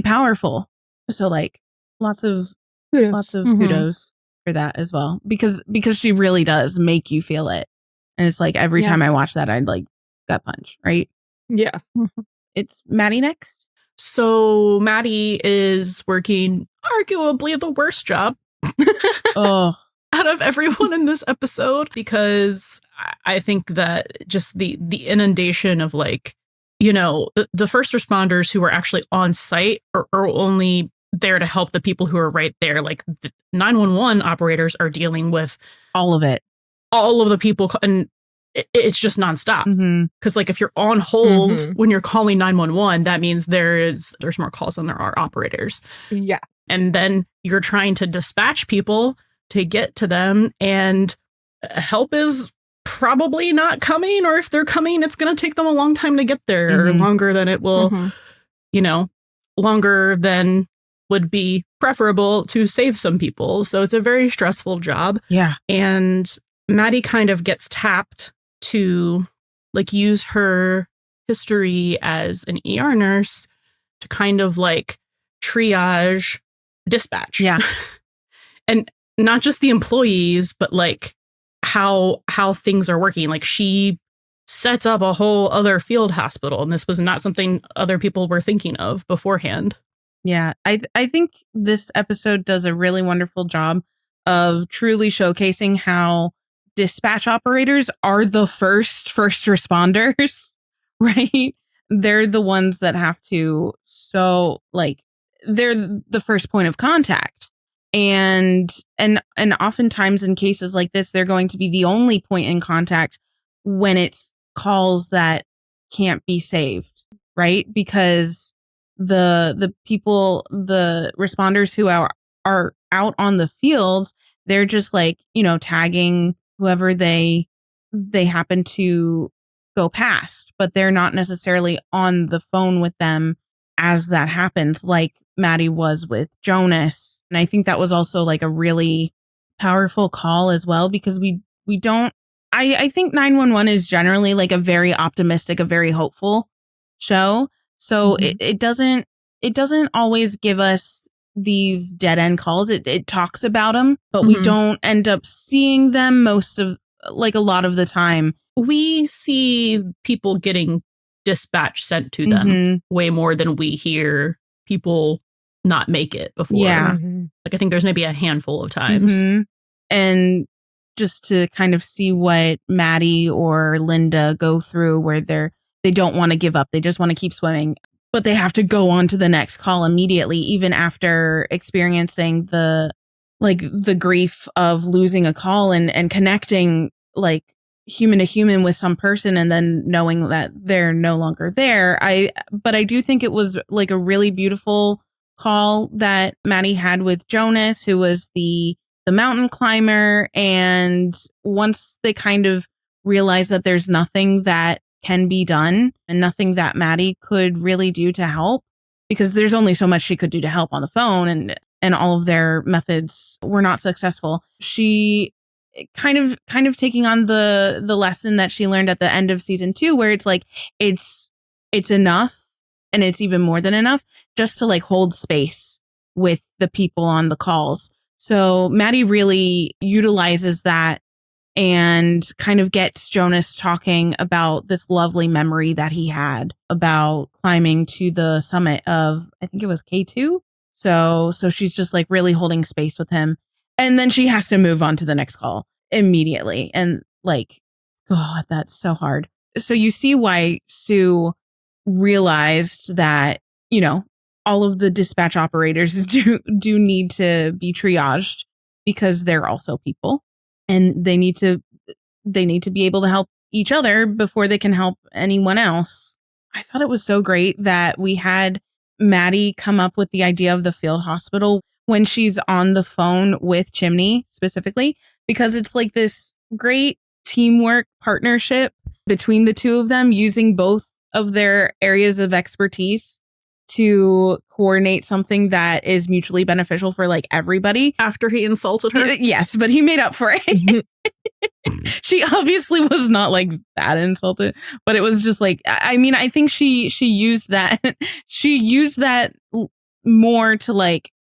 powerful. So like lots of kudos for that as well, because she really does make you feel it. And it's like every time I watch that, I'd like gut punch, right? Yeah. It's Maddie next. So Maddie is working arguably the worst job out of everyone in this episode, because I think that just the inundation of like, the first responders who are actually on site are only there to help the people who are right there. Like the 911 operators are dealing with all of the people, and it's just nonstop. Because like if you're on hold when you're calling 911, that means there's more calls than there are operators. Yeah. And then you're trying to dispatch people to get to them, and help is probably not coming, or if they're coming, it's going to take them a long time to get there, or longer than it will, longer than would be preferable to save some people. So it's a very stressful job. Yeah. And Maddie kind of gets tapped to like use her history as an ER nurse to kind of like triage dispatch. Yeah. And not just the employees, but like how things are working. Like she sets up a whole other field hospital, and this was not something other people were thinking of beforehand. Yeah, I think this episode does a really wonderful job of truly showcasing how dispatch operators are the first responders, right? They're the ones that have to, so like they're the first point of contact. And oftentimes in cases like this, they're going to be the only point in contact when it's calls that can't be saved, right? Because the people, the responders who are out on the fields, they're just like, you know, tagging whoever they happen to go past, but they're not necessarily on the phone with them as that happens, like Maddie was with Jonas. And I think that was also like a really powerful call as well, because we don't, I think 911 is generally like a very optimistic, a very hopeful show. So it doesn't always give us these dead end calls. It talks about them, but we don't end up seeing them most of, like, a lot of the time. We see people getting dispatch sent to them way more than we hear people not make it before. Yeah. Like I think there's maybe a handful of times. And just to kind of see what Maddie or Linda go through, where they don't want to give up. They just want to keep swimming, but they have to go on to the next call immediately, even after experiencing the grief of losing a call and connecting like human to human with some person, and then knowing that they're no longer there. But I do think it was like a really beautiful call that Maddie had with Jonas, who was the mountain climber. And once they kind of realize that there's nothing that can be done and nothing that Maddie could really do to help, because there's only so much she could do to help on the phone, and all of their methods were not successful. She kind of taking on the lesson that she learned at the end of season 2, where it's like, it's enough, and it's even more than enough just to like hold space with the people on the calls. So Maddie really utilizes that and kind of gets Jonas talking about this lovely memory that he had about climbing to the summit of, I think it was K2. So she's just like really holding space with him. And then she has to move on to the next call immediately. And like, God, that's so hard. So you see why Sue realized that, you know, all of the dispatch operators do need to be triaged, because they're also people, and they need to be able to help each other before they can help anyone else. I thought it was so great that we had Maddie come up with the idea of the field hospital when she's on the phone with Chimney specifically, because it's like this great teamwork partnership between the two of them, using both of their areas of expertise to coordinate something that is mutually beneficial for like everybody. After he insulted her? Yes, but he made up for it. She obviously was not like that insulted, but it was just like, I mean, I think she used that. She used that more to like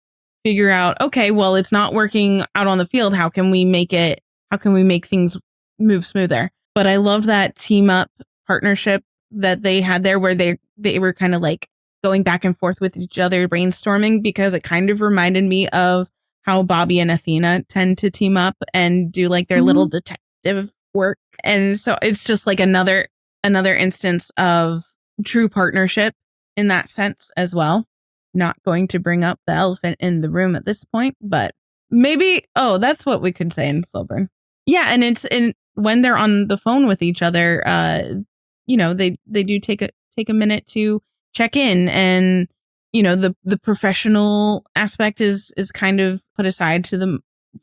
figure out, okay, well, it's not working out on the field. How can we make things move smoother? But I loved that team up partnership that they had there, where they were kind of like going back and forth with each other, brainstorming, because it kind of reminded me of how Bobby and Athena tend to team up and do like their little detective work. And so it's just like another instance of true partnership in that sense as well. Not going to bring up the elephant in the room at this point, but maybe, that's what we could say in Slow-burn. Yeah, and when they're on the phone with each other, you know, they do take a minute to check in, and you know, the professional aspect is kind of put aside for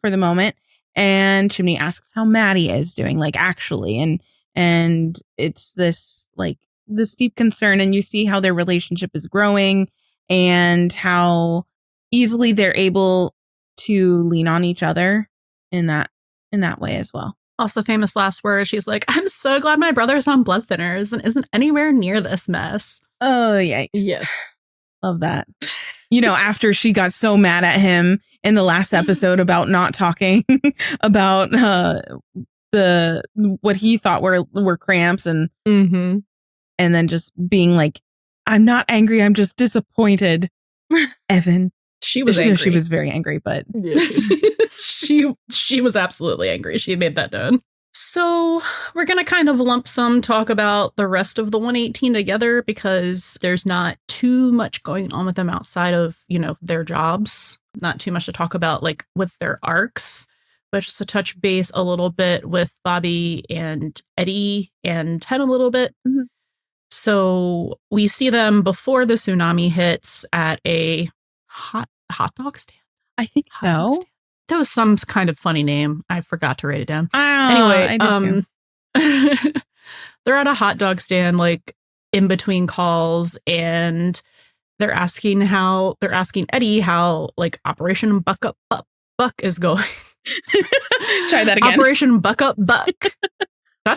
the moment, and Chimney asks how Maddie is doing, like actually, and it's this deep concern, and you see how their relationship is growing and how easily they're able to lean on each other in that way as well. Also, famous last words. She's like, "I'm so glad my brother's on blood thinners and isn't anywhere near this mess." Oh, yikes. Yes. Love that. You know, after she got so mad at him in the last episode about not talking about the what he thought were cramps and then just being like, I'm not angry, I'm just disappointed. Evan. She was angry. No, she was very angry, but she was absolutely angry. She made that known. So we're going to kind of lump sum talk about the rest of the 118 together because there's not too much going on with them outside of, you know, their jobs. Not too much to talk about like with their arcs, but just to touch base a little bit with Bobby and Eddie and Ten a little bit. Mm-hmm. So we see them before the tsunami hits at a hot dog stand. I think so. That was some kind of funny name. I forgot to write it down. Anyway, they're at a hot dog stand, like in between calls, and they're asking Eddie how like Operation Buck Up Buck is going. Try that again. Operation Buck Up Buck.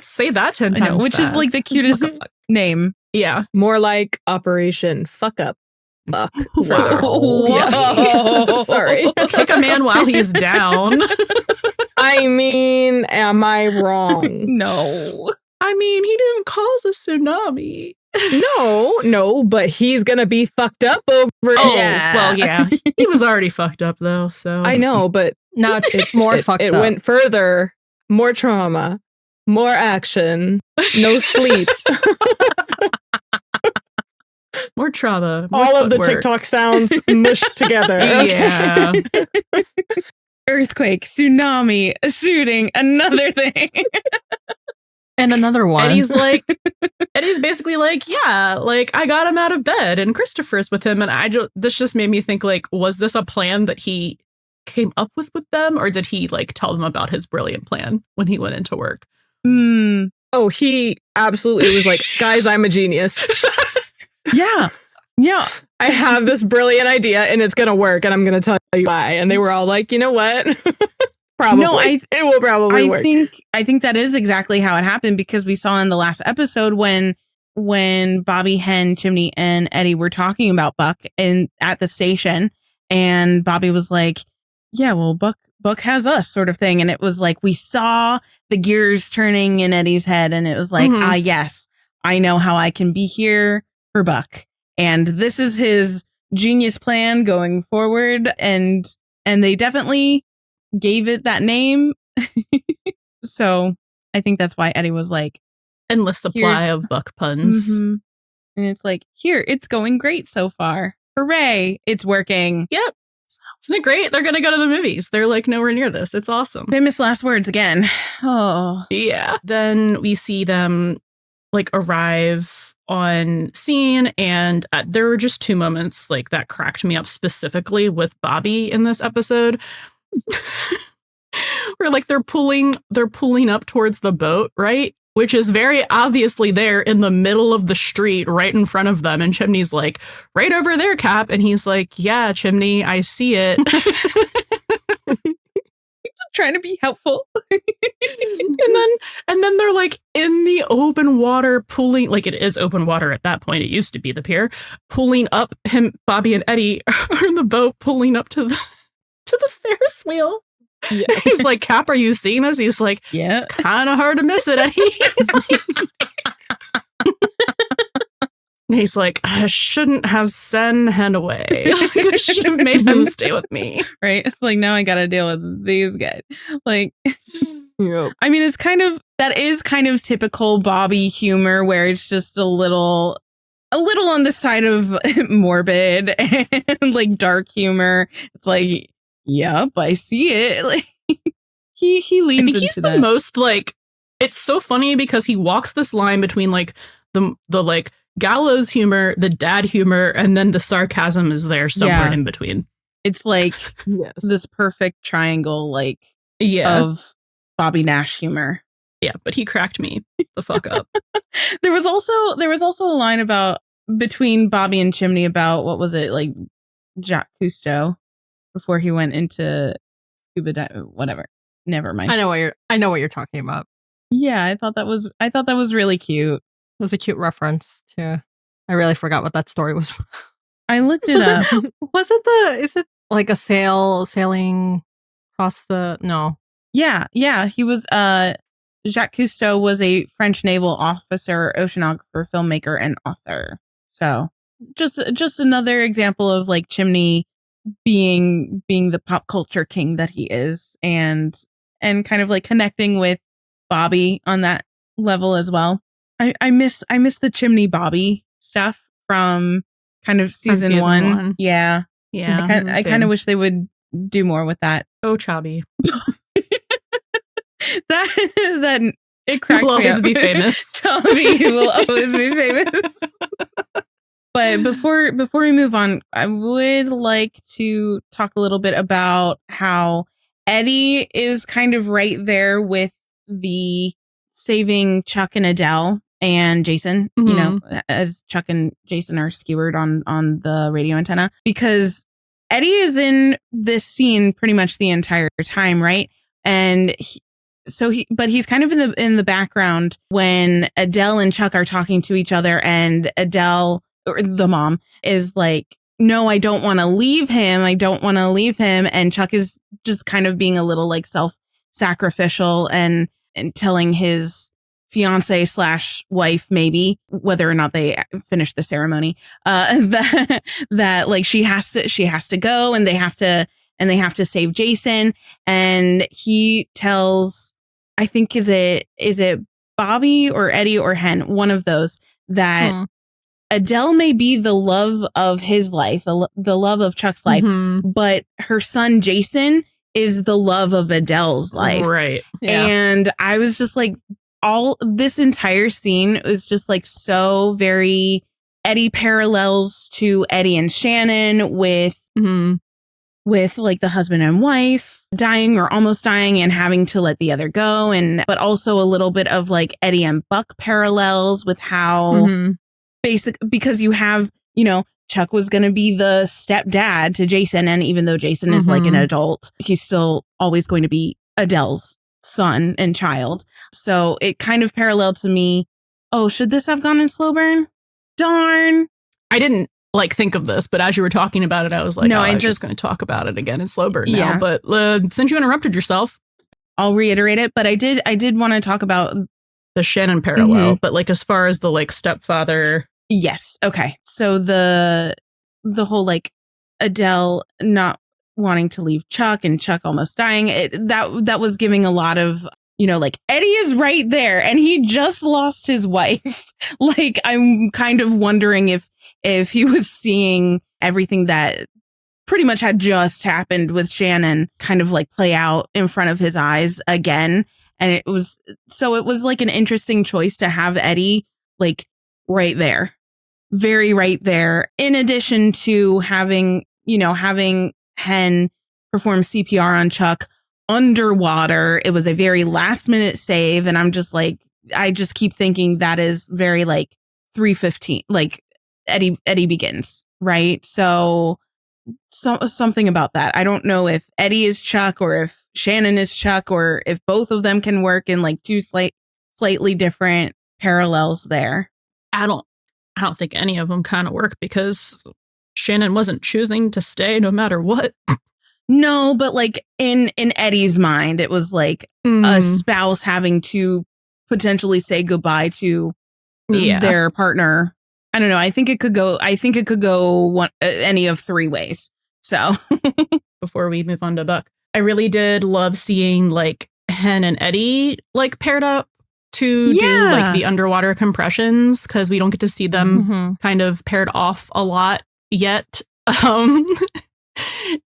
Say that 10 times. Which is like the cutest name. Yeah. More like Operation Fuck Up Buck. Wow. Whoa. Sorry. Kick a man while he's down. I mean, am I wrong? No. I mean, he didn't cause a tsunami. No, but he's gonna be fucked up over it. Oh, yeah. Well, yeah. He was already fucked up, though, so. I know, but now it's more fucked up. It went further. More trauma. More action. No sleep. More trauma. More all of the TikTok sounds mushed together. Yeah. Earthquake, tsunami, a shooting, another thing. And another one. Eddie's basically like, yeah, like I got him out of bed and Christopher's with him. And this just made me think like, was this a plan that he came up with them? Or did he like tell them about his brilliant plan when he went into work? Oh, he absolutely was like, guys, I'm a genius. Yeah. I have this brilliant idea and it's going to work and I'm going to tell you why. And they were all like, you know what? Probably. No, it will probably work. I think that is exactly how it happened because we saw in the last episode when Bobby, Hen, Chimney, and Eddie were talking about Buck at the station and Bobby was like, yeah, well, Buck has us sort of thing. And it was like, we saw the gears turning in Eddie's head and it was like, yes, I know how I can be here for Buck. And this is his genius plan going forward. And they definitely gave it that name. So I think that's why Eddie was like, endless supply of Buck puns. Mm-hmm. And it's like, here, it's going great so far. Hooray, it's working. Yep. Isn't it great? They're going to go to the movies. They're like nowhere near this. It's awesome. Famous last words again. Oh. Yeah. Then we see them like arrive on scene and there were just two moments like that cracked me up specifically with Bobby in this episode. Where like they're pulling up towards the boat, right? Which is very obviously there in the middle of the street right in front of them. And Chimney's like, right over there, Cap. And he's like, yeah, Chimney, I see it. Trying to be helpful. and then they're like in the open water pulling, like it is open water at that point. It used to be the pier, pulling up Bobby and Eddie are in the boat pulling up to the Ferris wheel. Yeah. He's like, Cap, are you seeing this? He's like, yeah, it's kind of hard to miss it, Eddie. He's like, I shouldn't have sent Hen away. I should have made him stay with me. Right? It's like, now I got to deal with these guys. Like, yep. I mean, that is kind of typical Bobby humor where it's just a little on the side of morbid and like dark humor. It's like, yep, I see it. Like he leans into he's that. The most like, it's so funny because he walks this line between like the like gallows humor, the dad humor, and then the sarcasm is there somewhere in between. It's like this perfect triangle, like of Bobby Nash humor. Yeah, but he cracked me the fuck up. There was also a line about between Bobby and Chimney about what was it, like Jacques Cousteau before he went into scuba diving, whatever. Never mind. I know what you're talking about. Yeah, I thought that was really cute. It was a cute reference too. I really forgot what that story was. I looked it up. Is it like a sailing across the no. Yeah. He was Jacques Cousteau was a French naval officer, oceanographer, filmmaker, and author. So just another example of like Chimney being the pop culture king that he is, and kind of like connecting with Bobby on that level as well. I miss the Chimney Bobby stuff from kind of season one. Yeah. I kind of wish they would do more with that. Oh, Chubby. that it cracks me up. Will always be famous. Chubby will always be famous. But before we move on, I would like to talk a little bit about how Eddie is kind of right there with the saving Chuck and Adele and Jason, you know, as Chuck and Jason are skewered on the radio antenna, because Eddie is in this scene pretty much the entire time, right? And but he's kind of in the background when Adele and Chuck are talking to each other, and Adele, or the mom, is like, no, I don't want to leave him. And Chuck is just kind of being a little like self-sacrificial and telling his fiance / wife, maybe, whether or not they finish the ceremony, that like she has to go, and they have to save Jason. And he tells, I think, is it Bobby or Eddie or Hen, one of those, that Adele may be the love of his life, the love of Chuck's life, but her son Jason is the love of Adele's life. Right. Yeah. And I was just like, all this entire scene was just like so very Eddie parallels to Eddie and Shannon with like the husband and wife dying or almost dying and having to let the other go. But also a little bit of like Eddie and Buck parallels with how because you have, you know, Chuck was going to be the stepdad to Jason. And even though Jason is like an adult, he's still always going to be Adele's son and child. So it kind of paralleled to me. Oh, should this have gone in slow burn? Darn. I didn't like think of this, but as you were talking about it, I was like, no, I'm just going to talk about it again in slow burn now. But since you interrupted yourself, I'll reiterate it. But I did want to talk about the Shannon parallel, but like as far as the like stepfather. Yes. Okay. So the whole like Adele not wanting to leave Chuck and Chuck almost dying, that was giving a lot of, you know, like Eddie is right there and he just lost his wife. Like I'm kind of wondering if he was seeing everything that pretty much had just happened with Shannon kind of like play out in front of his eyes again. And it was like an interesting choice to have Eddie like right there, very right there. In addition to having Hen perform CPR on Chuck underwater. It was a very last minute save. And I'm just like, I just keep thinking that is very like 3:15, like Eddie Begins, right? So something about that. I don't know if Eddie is Chuck or if Shannon is Chuck or if both of them can work in like two slightly different parallels there. I don't think any of them kind of work because Shannon wasn't choosing to stay no matter what. No, but like in Eddie's mind, it was like a spouse having to potentially say goodbye to their partner. I don't know. I think it could go any of three ways. So before we move on to Buck, I really did love seeing like Hen and Eddie like paired up to do like the underwater compressions, because we don't get to see them kind of paired off a lot yet.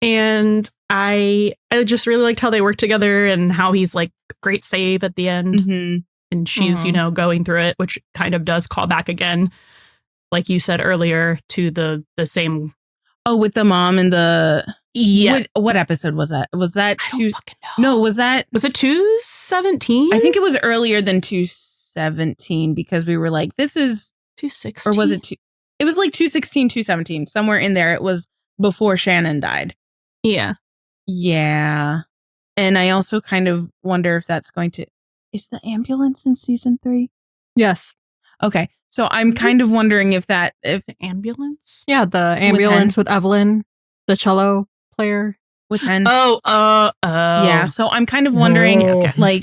And I just really liked how they worked together and how he's like great save at the end. And she's, you know, going through it, which kind of does call back again, like you said earlier, to the same. Oh, with the mom and the. Yeah. What episode was that? Was that I don't fucking know. No, was it 217? I think it was earlier than 217 because we were like, this is 216. Or was it it was like 216, 217, somewhere in there. It was before Shannon died. Yeah. Yeah. And I also kind of wonder if that's going to. Is the ambulance in season 3? Yes. Okay. So I'm kind of wondering if The ambulance? Yeah, the ambulance with Evelyn, the cello player. with Hen. Oh. Yeah, so I'm kind of wondering, Oh. like,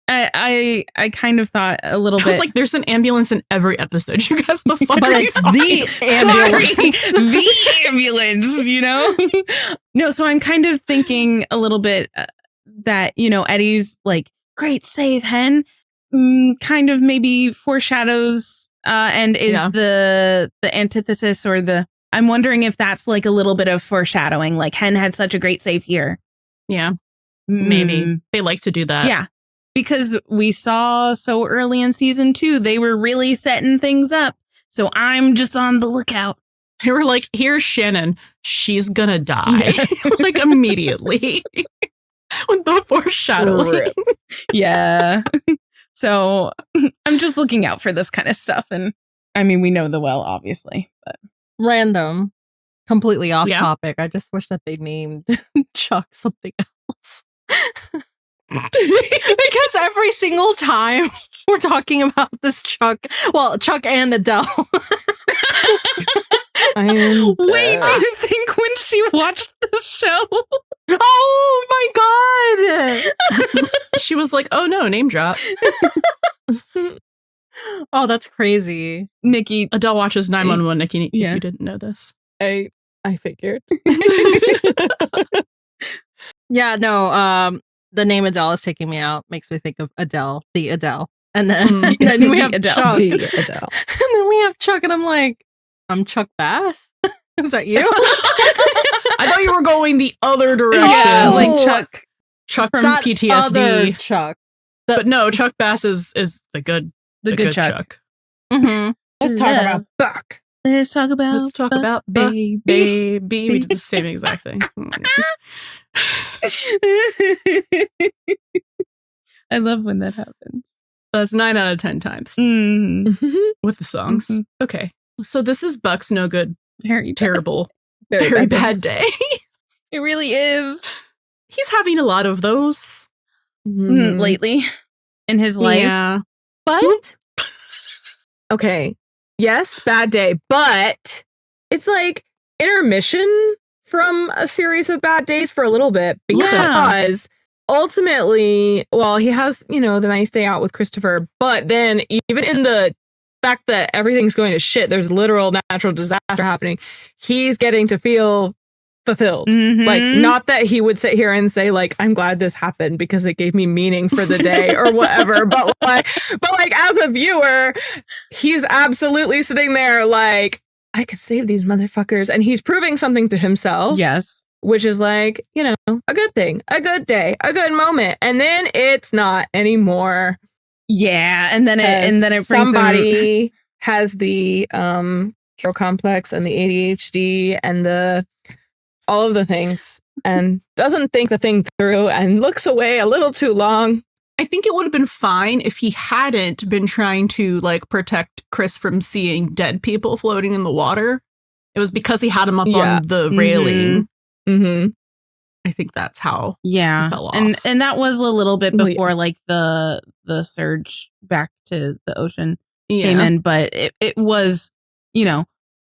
I kind of thought a little I bit was like, there's an ambulance in every episode. You guys, the fuck But are you it's talking the about? the ambulance, you know? No, so I'm kind of thinking a little bit that, you know, Eddie's like, great save, Hen, kind of maybe foreshadows and is Yeah. the antithesis or I'm wondering if that's like a little bit of foreshadowing, like Hen had such a great save here. Yeah, maybe. Mm, They like to do that. yeah. Because we saw so early in season 2, they were really setting things up. So I'm just on the lookout. They were like, here's Shannon. She's gonna die. Like immediately. With the foreshadowing. Yeah. So I'm just looking out for this kind of stuff. And I mean, we know the well, obviously, but Random. Completely off Yeah. topic. I just wish that they named Chuck something else. Because every single time we're talking about this Chuck and Adele. I am wait, dead. do you think when she watched this show? Oh my god! She was like, oh no, name drop. Oh, that's crazy. Nikki, Adele watches 911, Nikki, Yeah. if you didn't know this. I figured. Yeah, no, the name Adele is taking me out. Makes me think of Adele, the Adele. And then, then we have Adele. Chuck. The Adele. And then we have Chuck, and I'm like, I'm Chuck Bass? Is that you? I thought you were going the other direction. yeah, Oh. like Chuck from That PTSD. other Chuck. But no, Chuck Bass is the good Chuck. Mm-hmm. Let's talk Yeah. about Buck. Let's talk about Let's talk Buck, about Buck, baby. baby. We did the same exact thing. I love when that happens. That's 9 out of 10 times Mm, with the songs. Mhm. Okay. So this is Buck's no good, very bad. terrible, very bad day. It really is. He's having a lot of those. Lately in his life. Yeah. But okay, yes, bad day, but it's like intermission from a series of bad days for a little bit because ultimately, well, he has, you know, the nice day out with Christopher, but then even in the fact that everything's going to shit, there's literal natural disaster happening, he's getting to feel fulfilled. Like, Mhm. not that he would sit here and say like, I'm glad this happened because it gave me meaning for the day or whatever, but like as a viewer, he's absolutely sitting there like, I could save these motherfuckers, and he's proving something to himself. Yes. Which is like, you know, a good thing, a good day, a good moment, and then it's not anymore. Yeah, and then it brings somebody has the hero complex and the ADHD and the all of the things and doesn't think the thing through and looks away a little too long. I think it would have been fine if he hadn't been trying to like protect Chris from seeing dead people floating in the water. It was because he had him up Yeah. on the railing. Mm-hmm. I think that's how. yeah, He fell and off. and that was a little bit Well, yeah. before like the surge back to the ocean Yeah. came in, but it was, you know,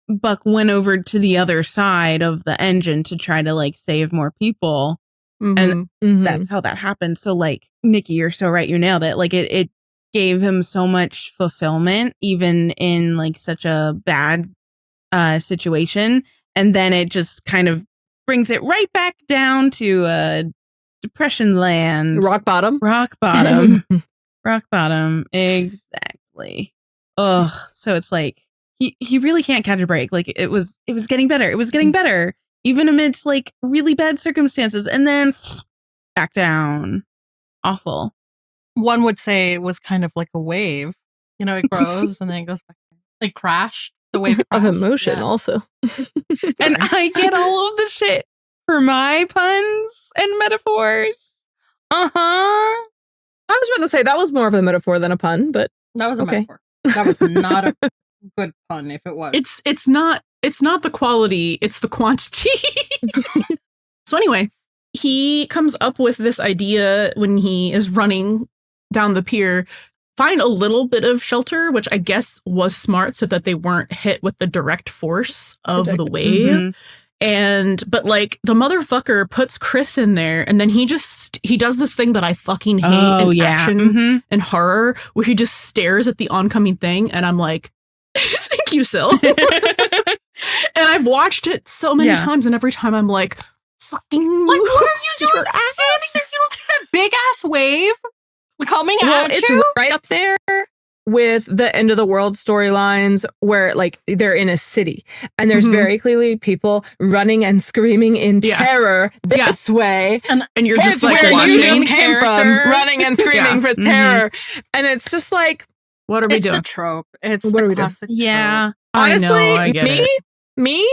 Buck went over to the other side of the engine to try to like save more people. Mhm. That's how that happened. So like, Nikki, you're so right. You nailed it. Like it gave him so much fulfillment, even in like such a bad situation. And then it just kind of brings it right back down to depression land. Rock bottom. Rock bottom. Rock bottom. Exactly. Ugh. So it's like, he really can't catch a break. Like it was getting better. It was getting better, even amidst like really bad circumstances. And then back down. Awful. One would say it was kind of like a wave. You know, it grows and then it goes back. Like crash. The wave Of crash. emotion Yeah. also. And I get all of the shit for my puns and metaphors. Uh-huh. I was about to say that was more of a metaphor than a pun, but That was a Okay. metaphor. That was not a good pun if it was. It's not the quality, it's the quantity. So anyway, he comes up with this idea when he is running down the pier. find a little bit of shelter, which I guess was smart so that they weren't hit with the direct force of the wave. But like the motherfucker puts Chris in there, and then he does this thing that I fucking hate in action and horror, where he just stares at the oncoming thing, and I'm like, thank you, Sil. And I've watched it so many times, and every time I'm like, fucking move. Like, what are you doing? Standing there, you don't see that big ass wave coming at it's you? right up there with the end of the world storylines where like they're in a city and there's very clearly people running and screaming in terror this way, and you're just like where watching you just came from, running and screaming for terror, and it's just like, what are we It's doing? the trope. It's What are the we doing? classic Yeah. honestly, I get it. me,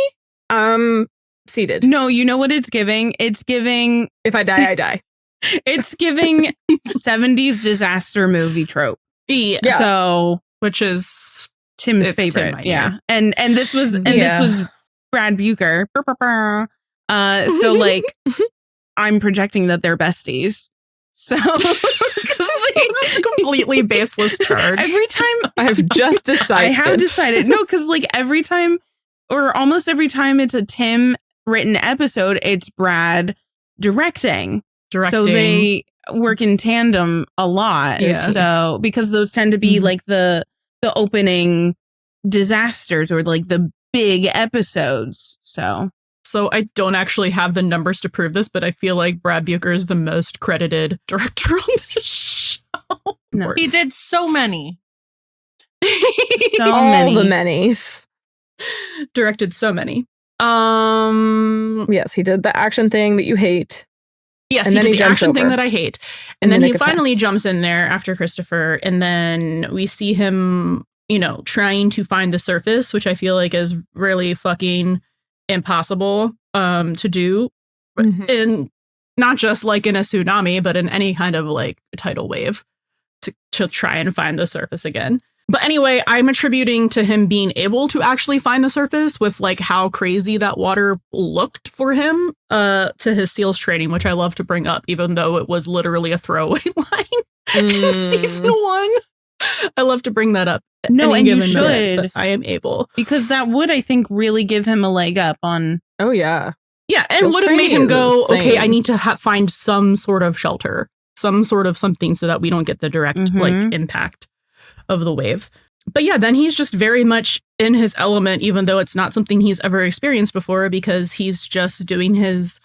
seated. No, you know what it's giving? It's giving If I die, I die. it's giving 70s disaster movie trope. Yeah. So Which is Tim's It's favorite. Tim, my yeah. And this was this was Brad Bucher. So like I'm projecting that they're besties. So completely baseless charge. every time I've just decided. I have decided. No, because like every time or almost every time it's a Tim written episode, it's Brad directing. So they work in tandem a lot. Yeah. So because those tend to be like the opening disasters or like the big episodes. So I don't actually have the numbers to prove this, but I feel like Brad Bucher is the most credited director on this show. No. He did so many. all the manys. Directed so many. Yes, he did the action thing that you hate. Yes, And he then did he the jumps action thing over. that I hate. In And the then he nick of time. finally jumps in there after Christopher. And then we see him, trying to find the surface, which I feel like is really fucking impossible to do. And not just like in a tsunami, but in any kind of like tidal wave to try and find the surface again. But anyway, I'm attributing to him being able to actually find the surface with like how crazy that water looked for him to his SEALs training, which I love to bring up, even though it was literally a throwaway line in season 1. I love to bring that up. No, any and you given minute, should. but I am able. because that would, I think, really give him a leg up on. Oh yeah. Yeah, and SEALs would have made training him go, is insane. okay, I need to find some sort of shelter, some sort of something so that we don't get the direct like impact of the wave. But yeah, then he's just very much in his element, even though it's not something he's ever experienced before, because he's just doing his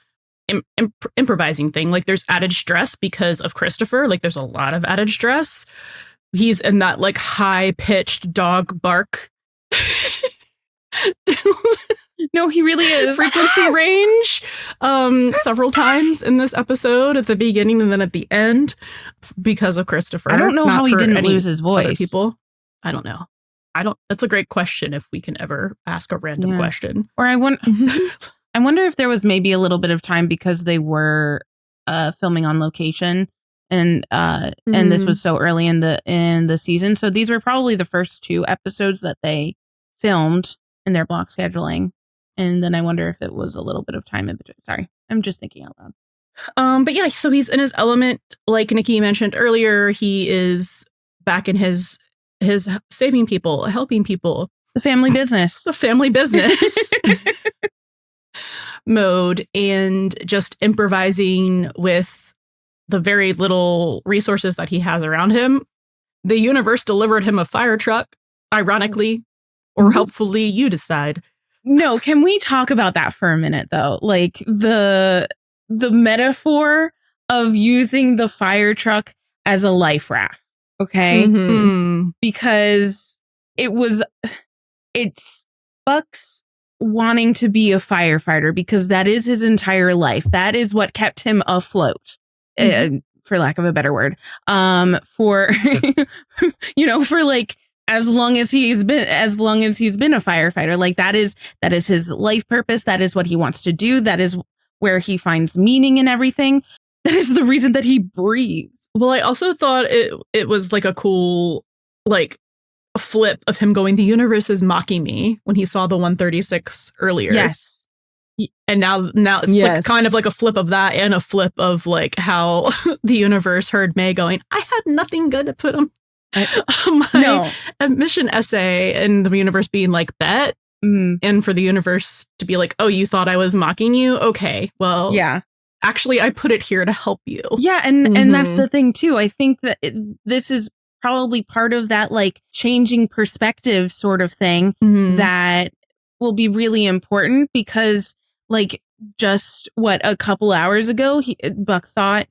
improvising thing. Like there's added stress because of Christopher. Like there's a lot of added stress. He's in that like high pitched dog bark No, he really is. frequency range several times in this episode, at the beginning and then at the end, because of Christopher. I don't know not how he for didn't any lose his other voice. people. I don't know. That's a great question if we can ever ask a random question. Or I wonder if there was maybe a little bit of time because they were filming on location and this was so early in the season. So these were probably the first 2 episodes that they filmed in their block scheduling. And then I wonder if it was a little bit of time in between. Sorry, I'm just thinking out loud. But yeah, so he's in his element. Like Niki mentioned earlier, he is back in his saving people, helping people. The family business. The family business mode, and just improvising with the very little resources that he has around him. The universe delivered him a fire truck, ironically, or helpfully, you decide. No, can we talk about that for a minute though? Like the metaphor of using the fire truck as a life raft. Okay. Because it's Buck's wanting to be a firefighter because that is his entire life. That is what kept him afloat, for lack of a better word. For for like as long as he's been a firefighter, like that is his life purpose. That is what he wants to do. That is where he finds meaning in everything. That is the reason that he breathes. Well, I also thought it was like a cool, like, a flip of him going, the universe is mocking me, when he saw the 136 earlier. Yes. And now it's like kind of like a flip of that, and a flip of like how the universe heard May going, I had nothing good to put him My admission essay in the universe being like, bet. And for the universe to be like, oh, you thought I was mocking you? Okay, well, yeah. Actually, I put it here to help you. Yeah, and that's the thing, too. I think that this is probably part of that, like, changing perspective sort of thing that will be really important because, like, just, a couple hours ago, Buck thought,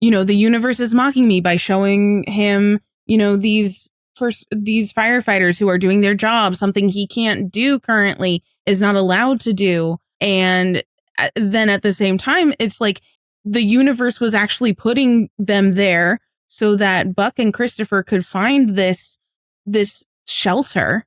the universe is mocking me by showing him, these firefighters who are doing their job, something he can't do currently, is not allowed to do. And then at the same time, it's like the universe was actually putting them there so that Buck and Christopher could find this shelter,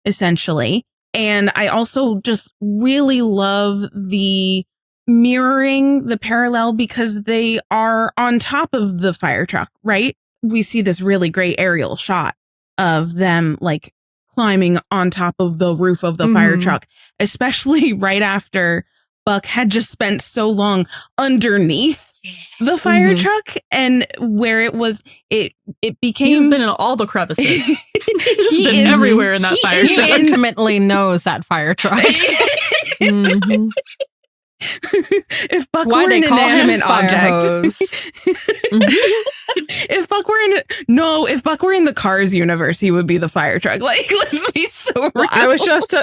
essentially. And I also just really love the mirroring, the parallel, because they are on top of the fire truck, right? We see this really great aerial shot of them like climbing on top of the roof of the fire truck, especially right after Buck had just spent so long underneath the fire truck, and where it became... He's been in all the crevices. He's been everywhere in that fire truck. He intimately knows that fire truck. If Buck were an inanimate object, if Buck were in the Cars universe, he would be the fire truck. Like, let's be so real. Well, I was just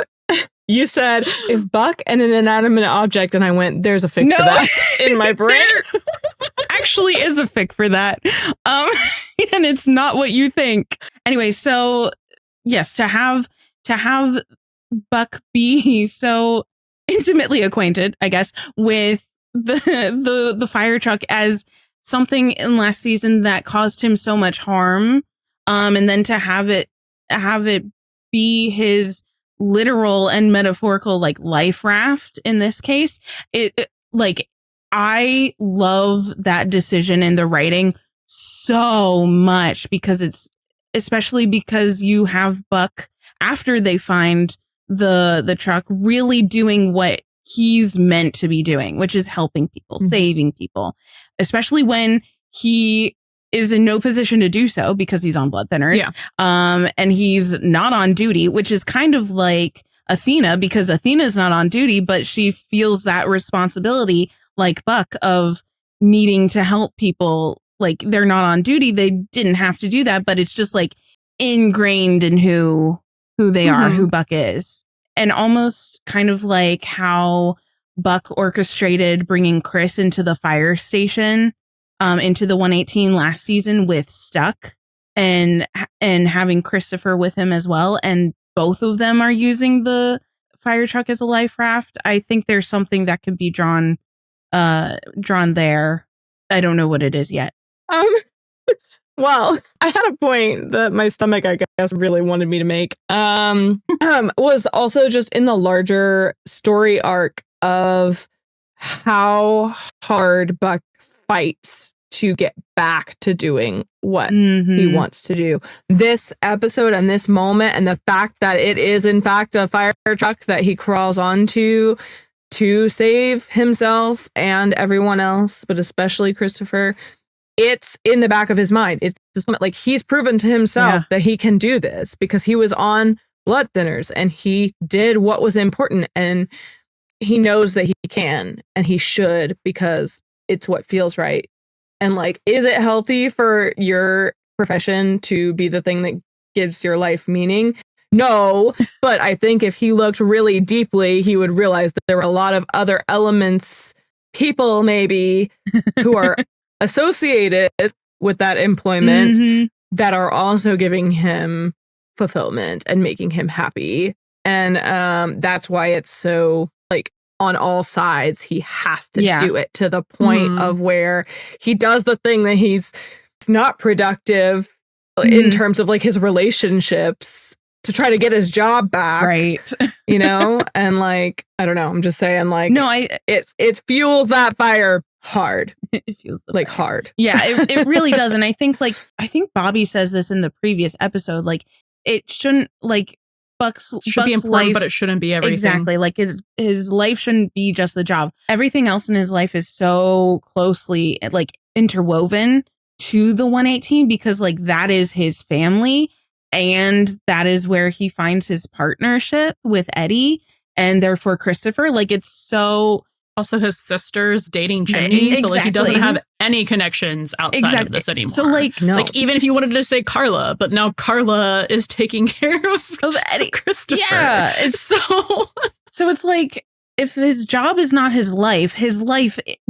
you said if Buck and an inanimate object, and I went, there's a fic for that in my brain. Actually is a fic for that. And it's not what you think. Anyway, so yes, to have Buck be so intimately acquainted, I guess, with the fire truck as something in last season that caused him so much harm, and then to have it be his literal and metaphorical like life raft in this case, it like I love that decision in the writing so much, because it's especially because you have Buck after they find the truck really doing what he's meant to be doing, which is helping people, saving people, especially when he is in no position to do so because he's on blood thinners. And he's not on duty, which is kind of like Athena, because Athena's not on duty, but she feels that responsibility like Buck of needing to help people. Like, they're not on duty. They didn't have to do that, but it's just like ingrained in who they are, who Buck is. And almost kind of like how Buck orchestrated bringing Chris into the fire station, into the 118 last season with Stuck, and having Christopher with him as well. And both of them are using the fire truck as a life raft. I think there's something that could be drawn there. I don't know what it is yet. Well, I had a point that my stomach, I guess, really wanted me to make. Was also just in the larger story arc of how hard Buck fights to get back to doing what he wants to do. This episode and this moment, and the fact that it is in fact a fire truck that he crawls onto to save himself and everyone else, but especially Christopher. It's in the back of his mind. It's just like he's proven to himself that he can do this because he was on blood thinners and he did what was important, and he knows that he can and he should because it's what feels right. And like, is it healthy for your profession to be the thing that gives your life meaning? No, but I think if he looked really deeply, he would realize that there were a lot of other elements, people maybe, who are associated with that employment that are also giving him fulfillment and making him happy. And that's why it's so like on all sides, he has to do it to the point of where he does the thing that he's not productive in terms of like his relationships to try to get his job back. Right. You know, and like, I don't know, I'm just saying like, no, it's fuels that fire hard. It feels like hard. Yeah, it really does. And I think Bobby says this in the previous episode, like it shouldn't, like Buck's should be important, life, but it shouldn't be everything. Exactly. Like his life shouldn't be just the job. Everything else in his life is so closely like interwoven to the 118 because like that is his family and that is where he finds his partnership with Eddie and therefore Christopher. Like it's so also his sister's dating Chimney, Exactly. so like he doesn't have any connections outside of this anymore. So like, No. like even if you wanted to say Carla, but now Carla is taking care of Eddie. Christopher. Yeah, it's so it's like if his job is not his life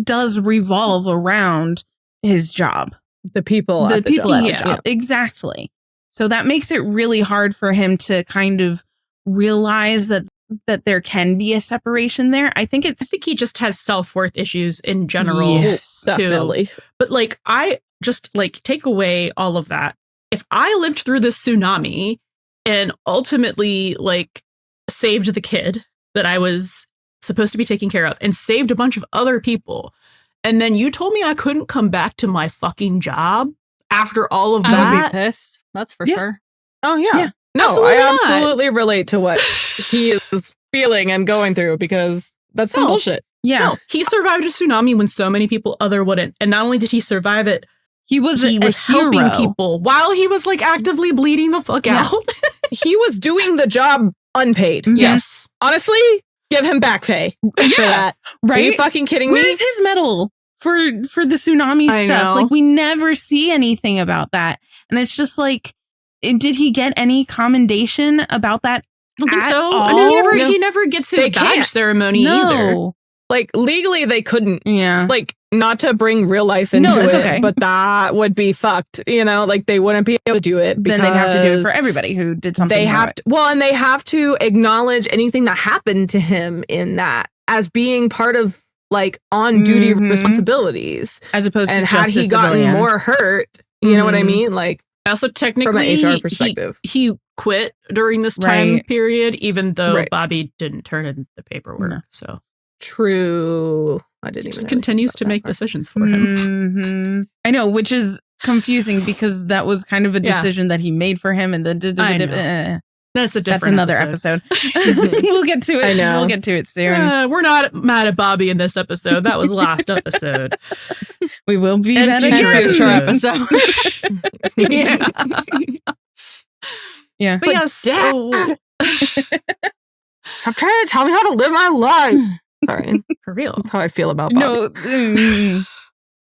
does revolve around his job. The people The at the people job. at the job. Exactly. So that makes it really hard for him to kind of realize that there can be a separation there. I think he just has self-worth issues in general. Yes, too. Definitely. But like I just like take away all of that. If I lived through this tsunami and ultimately like saved the kid that I was supposed to be taking care of and saved a bunch of other people, and then you told me I couldn't come back to my fucking job after all of I that. would be pissed. That's for sure. Oh, yeah. Yeah. No, Absolutely I not. absolutely relate to what he is feeling and going through because that's some No. bullshit. yeah. No, he survived a tsunami when so many people other wouldn't. And not only did he survive it, He was helping hero. people while he was like actively bleeding the fuck Yeah. out. He was doing the job unpaid. Mhm. Yes. Honestly, give him back pay for that. Are you Right? fucking kidding me? Where's his medal for the tsunami I stuff? know. Like we never see anything about that. And it's just like did he get any commendation about that? I don't think At so. all? I mean, No. he never gets his They badge can't. ceremony either. No. Like, legally, they couldn't. Yeah. Like, not to bring real life into No, it's it, okay. but that would be fucked. You know, like, they wouldn't be able to do it because Then they'd have to do it for everybody who did something. they have heroic. to, well, and they have to acknowledge anything that happened to him in that as being part of like on duty Mhm. responsibilities. As opposed And to had just he a gotten civilian. more hurt, you know what I Mhm. mean? Like, Also, technically, From an HR perspective. he quit during this time Right. period, even though Right. Bobby didn't turn in the paperwork. No. So true. I he didn't even just really continues think to about make that part. decisions for him. Mhm. I know, which is confusing because that was kind of a Yeah. decision that he made for him, and then I know. That's a different that's another episode. We'll get to it. I know. We'll get to it soon. We're not mad at Bobby in this episode. That was last episode. We will be And that future again. Future episodes. episode. Yeah. Yeah. But yeah, so Stop trying to tell me how to live my life. Sorry. for real. That's how I feel about Bobby. No,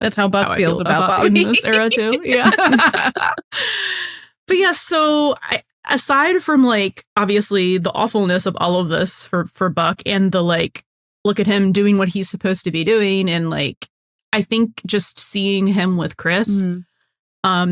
that's how Buck How I feels feel about in Bobby. this era too. Yeah. But yeah, so aside from like obviously the awfulness of all of this for Buck and the like, look at him doing what he's supposed to be doing, and like I think just seeing him with Chris, Mhm.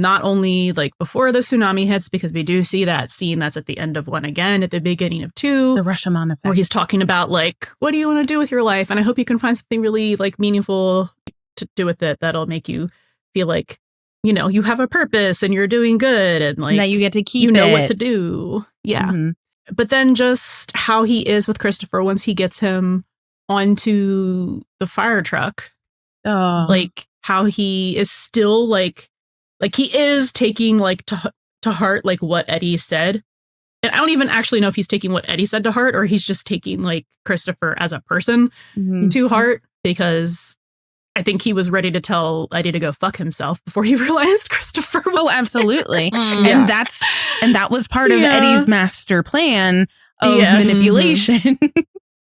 not only like before the tsunami hits, because we do see that scene that's at the end of 1 again, at the beginning of 2. The Rashomon effect. Where he's talking about like, what do you want to do with your life? And I hope you can find something really like meaningful to do with it that'll make you feel like, you know, you have a purpose and you're doing good and like now you get to keep you know it. what to do. Yeah. Mhm. But then just how he is with Christopher once he gets him onto the fire truck, Oh. like how he is still like he is taking like to heart like what Eddie said. And I don't even actually know if he's taking what Eddie said to heart or he's just taking like Christopher as a person Mhm. to heart, because I think he was ready to tell Eddie to go fuck himself before he realized Christopher was Oh, absolutely. Mm. Yeah. And that was part of Yeah. Eddie's master plan of Yes. manipulation.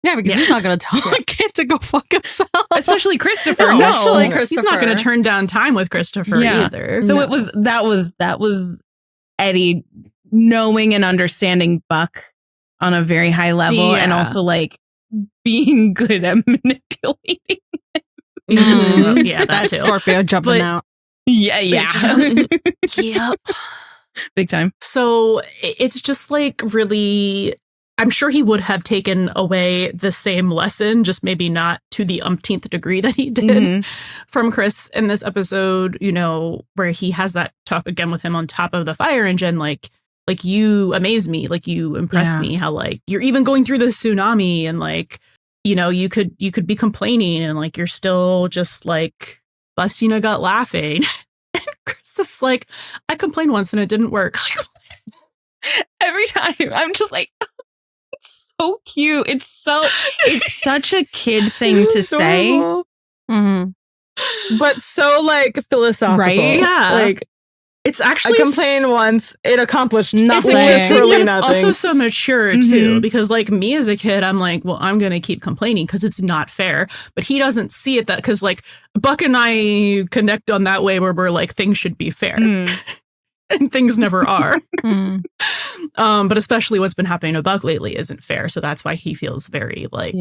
Yeah, because he's not going to tell a kid to go fuck himself. Especially Christopher. No, No. Especially he's Christopher. not going to turn down time with Christopher Yeah. either. So No. that was Eddie knowing and understanding Buck on a very high level, and Yeah. also like being good at manipulating. Mhm. Yeah, that That's too. Scorpio jumping But- out. Yeah. Yep. Big time. So it's just like really, I'm sure he would have taken away the same lesson, just maybe not to the umpteenth degree that he did Mhm. from Chris in this episode, you know, where he has that talk again with him on top of the fire engine, like you amaze me, like you impress Yeah. me, how like you're even going through the tsunami and like, you know, you could be complaining and like you're still just like busting a gut laughing. And Chris is like, I complained once and it didn't work. Every time I'm just like, it's so cute. It's such a kid thing to say. Adorable. Mm-hmm. but so like philosophical. Right? Yeah. Like It's actually I complained once, it accomplished Nothing. literally it's nothing. also so mature too, because like me as a kid, I'm like, well, I'm gonna keep complaining because it's not fair. But he doesn't see it that because like Buck and I connect on that way where we're like things should be fair, and things never are. But especially what's been happening to Buck lately isn't fair, so that's why he feels very like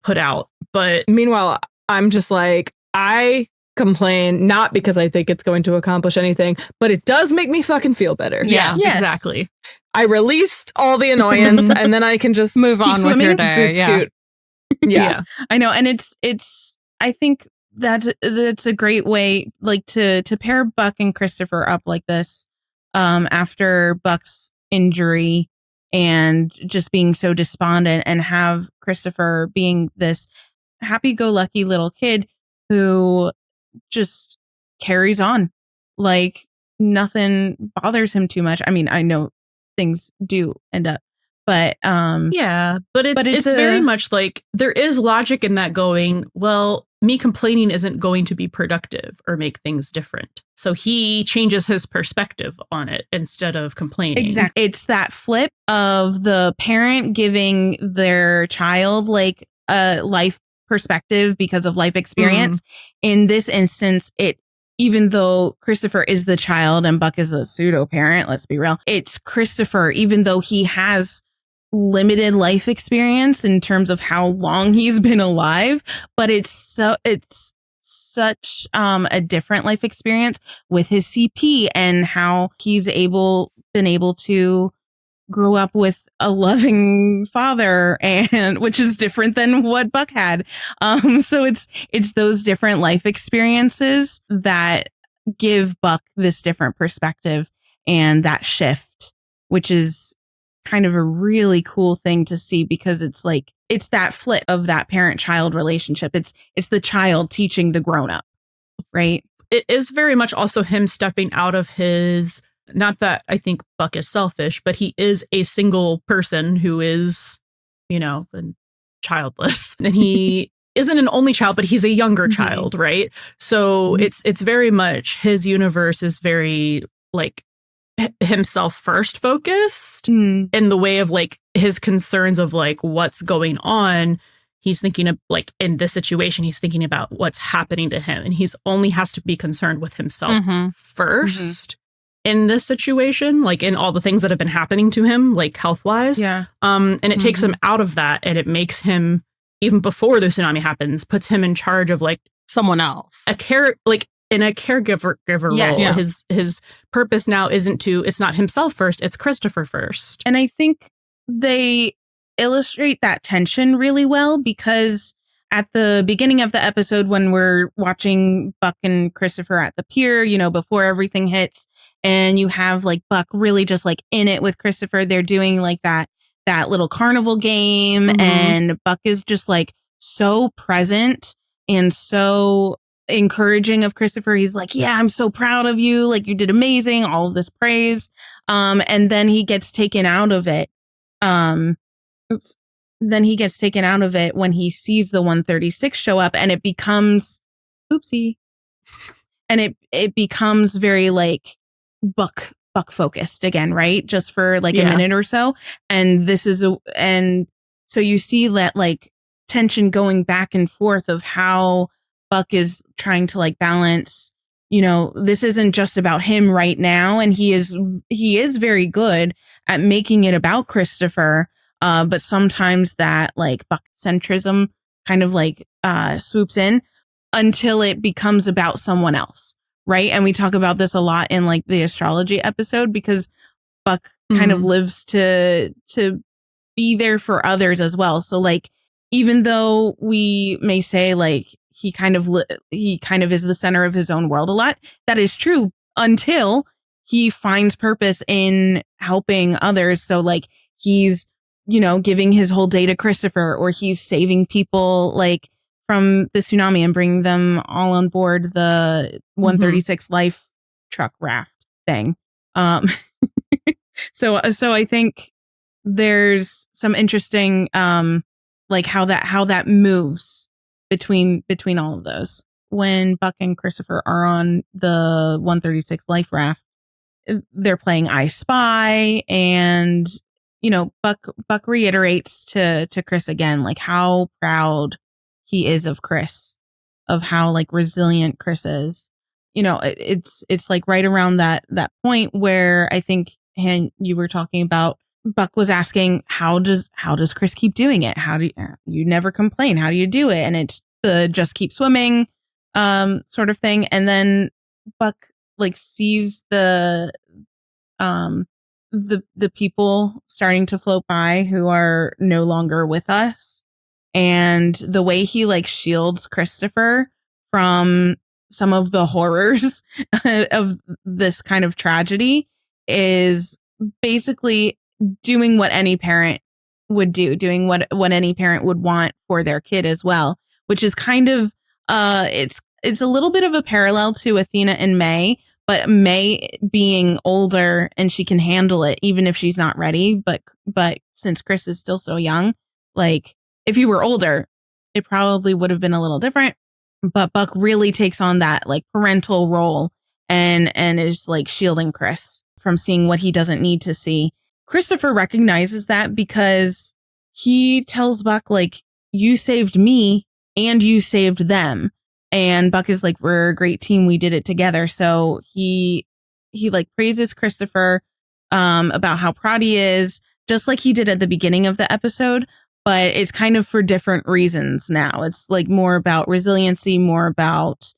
put out. But meanwhile, I'm just like, I complain not because I think it's going to accomplish anything, but it does make me fucking feel better. yes, exactly. I released all the annoyance and then I can just Move keep on with swimming, your day. boot Yeah. scoot. Yeah. I know. And it's I think that's a great way like to pair Buck and Christopher up like this after Buck's injury and just being so despondent, and have Christopher being this happy-go-lucky little kid who just carries on like nothing bothers him too much. I mean, I know things do end up, but but it's very much like there is logic in that going, well, me complaining isn't going to be productive or make things different. So he changes his perspective on it instead of complaining. Exactly. It's that flip of the parent giving their child like a life perspective because of life experience. In this instance, even though Christopher is the child and Buck is the pseudo parent, let's be real, it's Christopher, even though he has limited life experience in terms of how long he's been alive, but it's such a different life experience with his CP and how he's been able to grow up with a loving father, and which is different than what Buck had. So it's those different life experiences that give Buck this different perspective and that shift, which is kind of a really cool thing to see, because it's like it's that flip of that parent-child relationship. It's the child teaching the grown-up, right? It is very much also him stepping out of his, not that I think Buck is selfish, but he is a single person who is, childless. And he isn't an only child, but he's a younger child, right? So it's very much his universe is very like himself first focused in the way of like his concerns of like what's going on. He's thinking of like in this situation, he's thinking about what's happening to him, and he's only has to be concerned with himself first in this situation, like in all the things that have been happening to him, like health wise. And it takes him out of that, and it makes him, even before the tsunami happens, puts him in charge of like someone else, in a caregiver role. His purpose now it's not himself first, it's Christopher first. And I think they illustrate that tension really well, because at the beginning of the episode, when we're watching Buck and Christopher at the pier, before everything hits, and you have like Buck really just like in it with Christopher, they're doing like that little carnival game, and Buck is just like so present and so encouraging of Christopher. He's like, yeah, I'm so proud of you. Like, you did amazing, all of this praise. And then he gets taken out of it. Then he gets taken out of it when he sees the 136 show up, and it becomes, and it becomes very like Buck focused again, right? Just for like a minute or so. And so you see that like tension going back and forth of how Buck is trying to like balance, this isn't just about him right now. And he is very good at making it about Christopher. But sometimes that like Buck centrism kind of like swoops in until it becomes about someone else. Right. And we talk about this a lot in like the astrology episode, because Buck kind of lives to be there for others as well. So like, even though we may say like he kind of is the center of his own world a lot, that is true until he finds purpose in helping others. So like he's, giving his whole day to Christopher, or he's saving people like from the tsunami and bringing them all on board the 136 life truck raft thing. So I think there's some interesting like how that moves between all of those. when Buck and Christopher are on the 136 life raft, they're playing I Spy, and Buck reiterates to Chris again, like how proud he is of Chris, of how like resilient Chris is. It's like right around that point where I think, and you were talking about, Buck was asking, how does Chris keep doing it? How do you never complain? How do you do it? And it's the just keep swimming sort of thing. And then Buck like sees the people starting to float by who are no longer with us, and the way he like shields Christopher from some of the horrors of this kind of tragedy is basically doing what any parent would do, doing what any parent would want for their kid as well, which is kind of it's a little bit of a parallel to Athena and May, but May being older and she can handle it even if she's not ready. But since Chris is still so young, like if you were older, it probably would have been a little different. But Buck really takes on that like parental role and is like shielding Chris from seeing what he doesn't need to see. Christopher recognizes that because he tells Buck, like, you saved me and you saved them. And Buck is like, we're a great team. We did it together. So he like praises Christopher about how proud he is, just like he did at the beginning of the episode. But it's kind of for different reasons now. It's like more about resiliency, more about,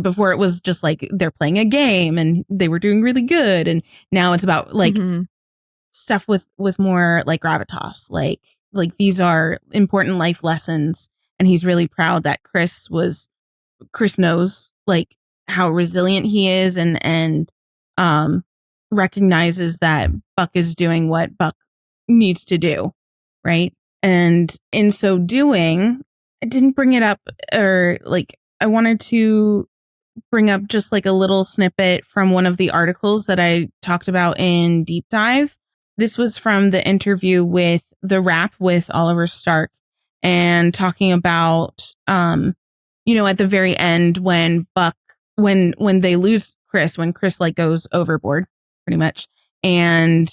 before it was just like they're playing a game and they were doing really good. And now it's about like stuff with more like gravitas, like these are important life lessons. And he's really proud that Chris knows like how resilient he is and recognizes that Buck is doing what Buck needs to do. Right. And in so doing, I didn't bring it up, or like I wanted to bring up just like a little snippet from one of the articles that I talked about in Deep Dive. This was from the interview with the Rap with Oliver Stark, and talking about, at the very end when Buck, when they lose Chris, when Chris like goes overboard pretty much, and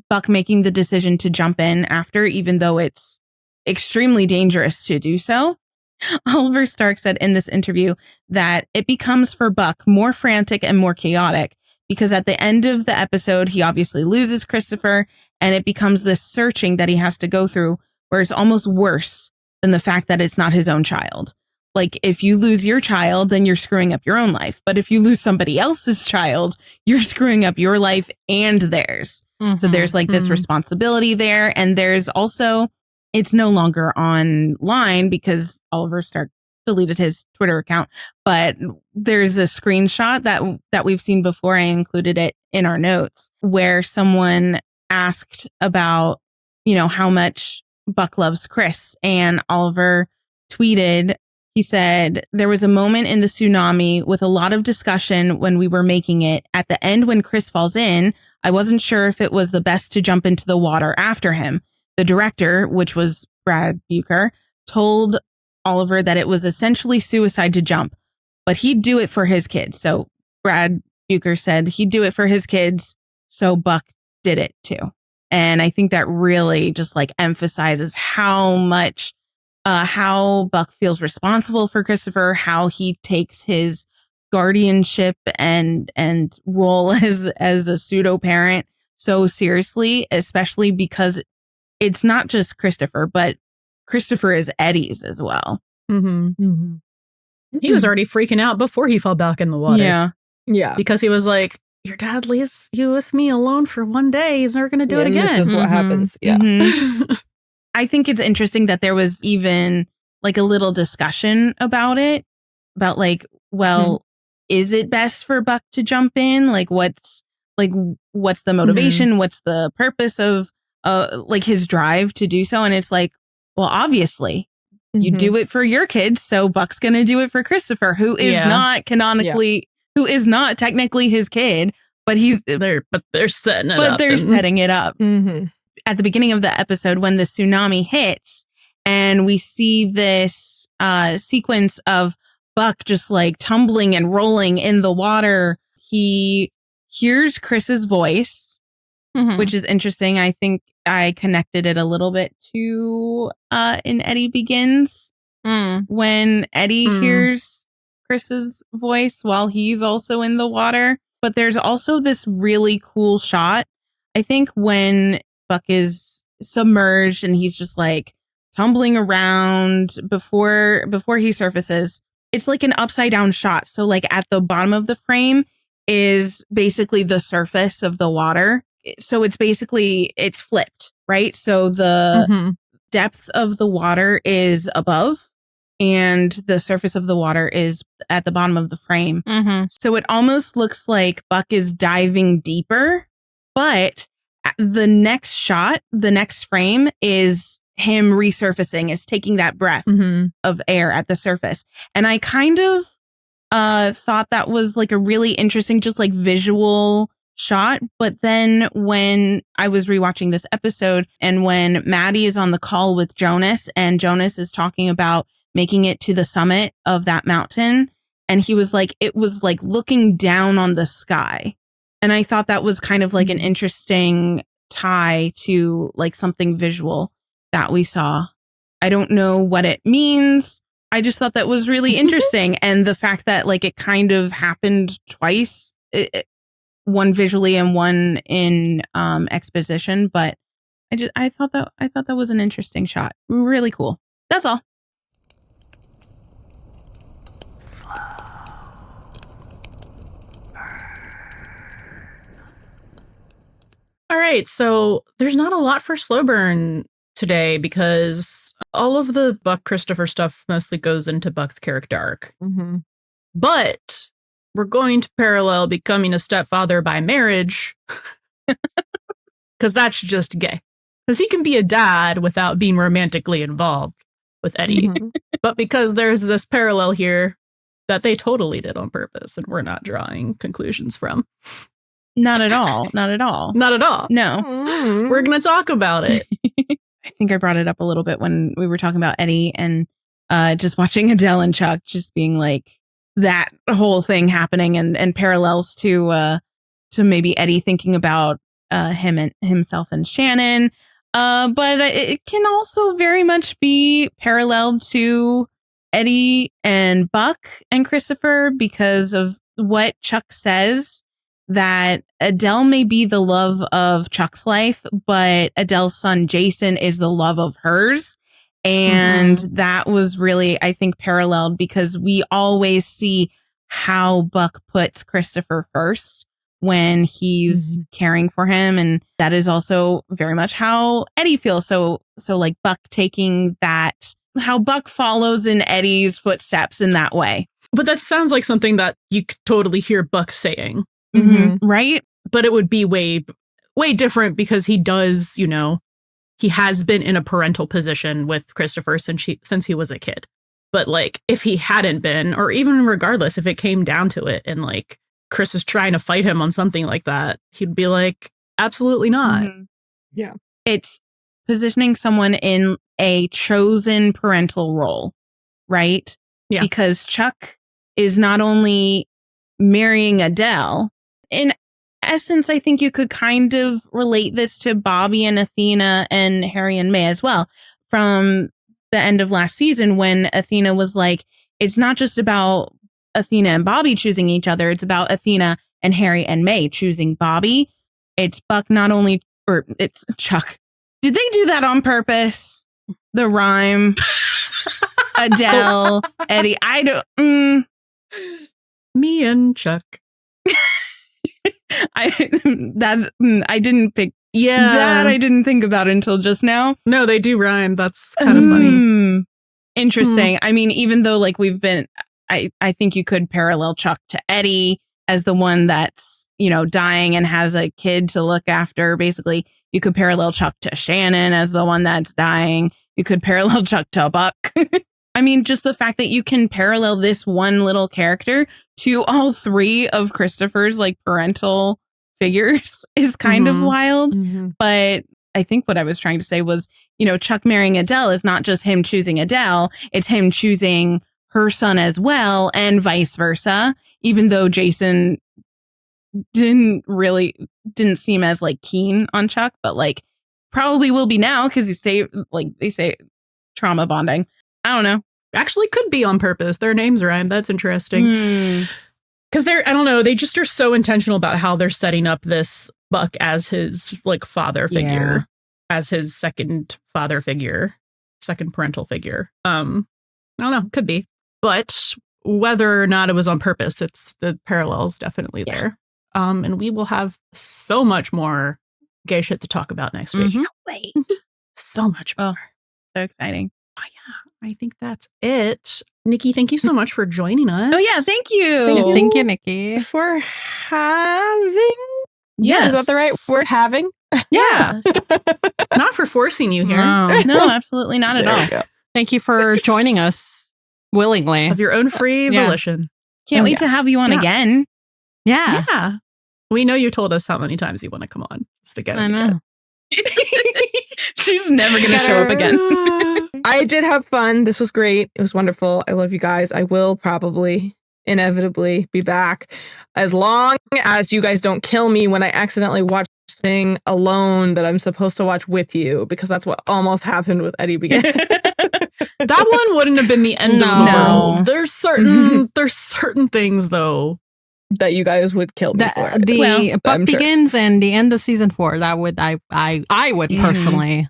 Buck making the decision to jump in after, even though it's extremely dangerous to do so. Oliver Stark said in this interview that it becomes for Buck more frantic and more chaotic because at the end of the episode, he obviously loses Christopher, and it becomes this searching that he has to go through where it's almost worse than the fact that it's not his own child. Like if you lose your child, then you're screwing up your own life. But if you lose somebody else's child, you're screwing up your life and theirs. So there's like this responsibility there. And there's also, it's no longer online because Oliver Stark deleted his Twitter account. But there's a screenshot that we've seen before. I included it in our notes where someone asked about, how much Buck loves Chris. And Oliver tweeted, he said, there was a moment in the tsunami with a lot of discussion when we were making it. At the end, when Chris falls in, I wasn't sure if it was the best to jump into the water after him. The director, which was Brad Bucher, told Oliver that it was essentially suicide to jump, but he'd do it for his kids. So Brad Bucher said he'd do it for his kids. So Buck did it too. And I think that really just like emphasizes how much how Buck feels responsible for Christopher, how he takes his guardianship and role as a pseudo parent so seriously, especially because it's not just Christopher, but Christopher is Eddie's as well. He was already freaking out before he fell back in the water. Yeah. Because he was like, your dad leaves you with me alone for one day. He's never going to do it again. This is what happens. Yeah. I think it's interesting that there was even like a little discussion about it, about like, well, is it best for Buck to jump in? Like, what's the motivation? What's the purpose of like his drive to do so? And it's like, well, obviously you do it for your kids. So Buck's going to do it for Christopher, who is not canonically, who is not technically his kid, but they're setting it up. But they're setting it up. At the beginning of the episode, when the tsunami hits And we see this sequence of Buck just like tumbling and rolling in the water. He hears Chris's voice, which is interesting. I think I connected it a little bit to in Eddie Begins when Eddie hears Chris's voice while he's also in the water. But there's also this really cool shot. I think when Buck is submerged and he's just like tumbling around before he surfaces, it's like an upside down shot. So like at the bottom of the frame is basically the surface of the water. So it's flipped, right? So the depth of the water is above and the surface of the water is at the bottom of the frame. So it almost looks like Buck is diving deeper, but the next shot, the next frame is him resurfacing, is taking that breath of air at the surface. And I kind of thought that was like a really interesting, just like visual shot. But then when I was rewatching this episode and when Maddie is on the call with Jonas and Jonas is talking about making it to the summit of that mountain, and he was like, it was like looking down on the sky. And I thought that was kind of like an interesting tie to like something visual that we saw. I don't know what it means. I just thought that was really interesting. And the fact that like it kind of happened twice, one visually and one in exposition. But I thought that was an interesting shot. Really cool. That's all. All right, so there's not a lot for slow burn today because all of the Buck Christopher stuff mostly goes into Buck's character arc. But we're going to parallel becoming a stepfather by marriage because that's just gay. Because he can be a dad without being romantically involved with Eddie. But because there's this parallel here that they totally did on purpose and we're not drawing conclusions from. Not at all. Not at all. Not at all. No. We're going to talk about it. I think I brought it up a little bit when we were talking about Eddie and just watching Adele and Chuck just being like that whole thing happening and parallels to maybe Eddie thinking about himself and Shannon. But it can also very much be paralleled to Eddie and Buck and Christopher because of what Chuck says, that Adele may be the love of Chuck's life, but Adele's son, Jason, is the love of hers. And that was really, I think, paralleled because we always see how Buck puts Christopher first when he's caring for him. And that is also very much how Eddie feels. So like Buck taking that, how Buck follows in Eddie's footsteps in that way. But that sounds like something that you could totally hear Buck saying. Right? But it would be way different because he does, he has been in a parental position with Christopher since he was a kid. But like, if he hadn't been, or even regardless, if it came down to it and like Chris was trying to fight him on something like that, he'd be like, absolutely not. Yeah. It's positioning someone in a chosen parental role, right? Yeah. Because Chuck is not only marrying Adele, in essence, I think you could kind of relate this to Bobby and Athena and Harry and May as well from the end of last season when Athena was like, it's not just about Athena and Bobby choosing each other. It's about Athena and Harry and May choosing Bobby. It's Buck it's Chuck. Did they do that on purpose? The rhyme. Adele, Eddie. I don't. Me and Chuck. I didn't pick. Yeah, that I didn't think about until just now. No, they do rhyme. That's kind of funny. Interesting. I mean, even though like we've been, I think you could parallel Chuck to Eddie as the one that's, dying and has a kid to look after. Basically, you could parallel Chuck to Shannon as the one that's dying. You could parallel Chuck to Buck. I mean, just the fact that you can parallel this one little character to all three of Christopher's like parental figures is kind of wild. But I think what I was trying to say was, Chuck marrying Adele is not just him choosing Adele, it's him choosing her son as well, and vice versa, even though Jason didn't seem as like keen on Chuck, but like probably will be now because they say trauma bonding. I don't know. Actually could be on purpose. Their names rhyme. That's interesting. Because I don't know, they just are so intentional about how they're setting up this Buck as his like father figure, as his second father figure, second parental figure. I don't know, could be. But whether or not it was on purpose, it's the parallels definitely there. And we will have so much more gay shit to talk about next week. Can't wait. So much more. So exciting. Oh, yeah, I think that's it. Niki, thank you so much for joining us. Oh, yeah. Thank you. Thank you, Niki. For having? Yes. Is that the right word? Having? Yeah. Not for forcing you here. No, absolutely not at all. Thank you for joining us willingly. Of your own free volition. Can't wait to have you on again. Yeah. We know you told us how many times you want to come on. Just again. I know. She's never going to show up again. I did have fun. This was great. It was wonderful. I love you guys. I will probably inevitably be back as long as you guys don't kill me when I accidentally watch something alone that I'm supposed to watch with you, because that's what almost happened with Eddie Begin. That one wouldn't have been the end of the world. There's certain things though that you guys would kill me for. The Buck Begins and the end of season 4. That would I would personally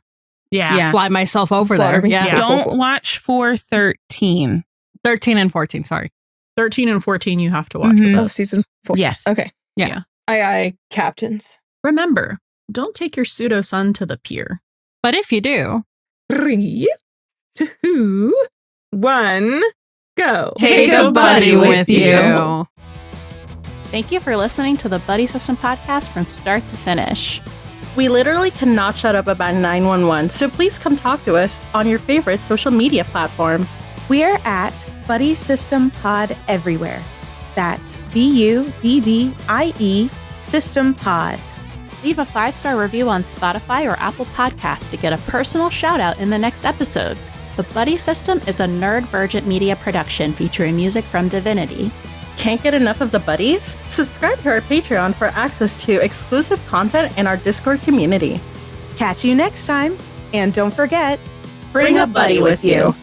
fly myself over Slaughter there. me. Yeah. Don't watch 413. 13 and 14, sorry. 13 and 14 you have to watch with us. Season 4. Yes. Okay. Yeah. Aye, captains. Remember, don't take your pseudo son to the pier. But if you do, 3, 2, 1, go. take a buddy with you. Thank you for listening to the Buddy System podcast from start to finish. We literally cannot shut up about 911, so please come talk to us on your favorite social media platform. We're at Buddy System Pod everywhere. That's BUDDIE System Pod. Leave a 5-star review on Spotify or Apple Podcasts to get a personal shout out in the next episode. The Buddy System is a Nerd Virgin media production featuring music from Divinity. Can't get enough of the buddies? Subscribe to our Patreon for access to exclusive content and our Discord community. Catch you next time. And don't forget, Bring a buddy with you.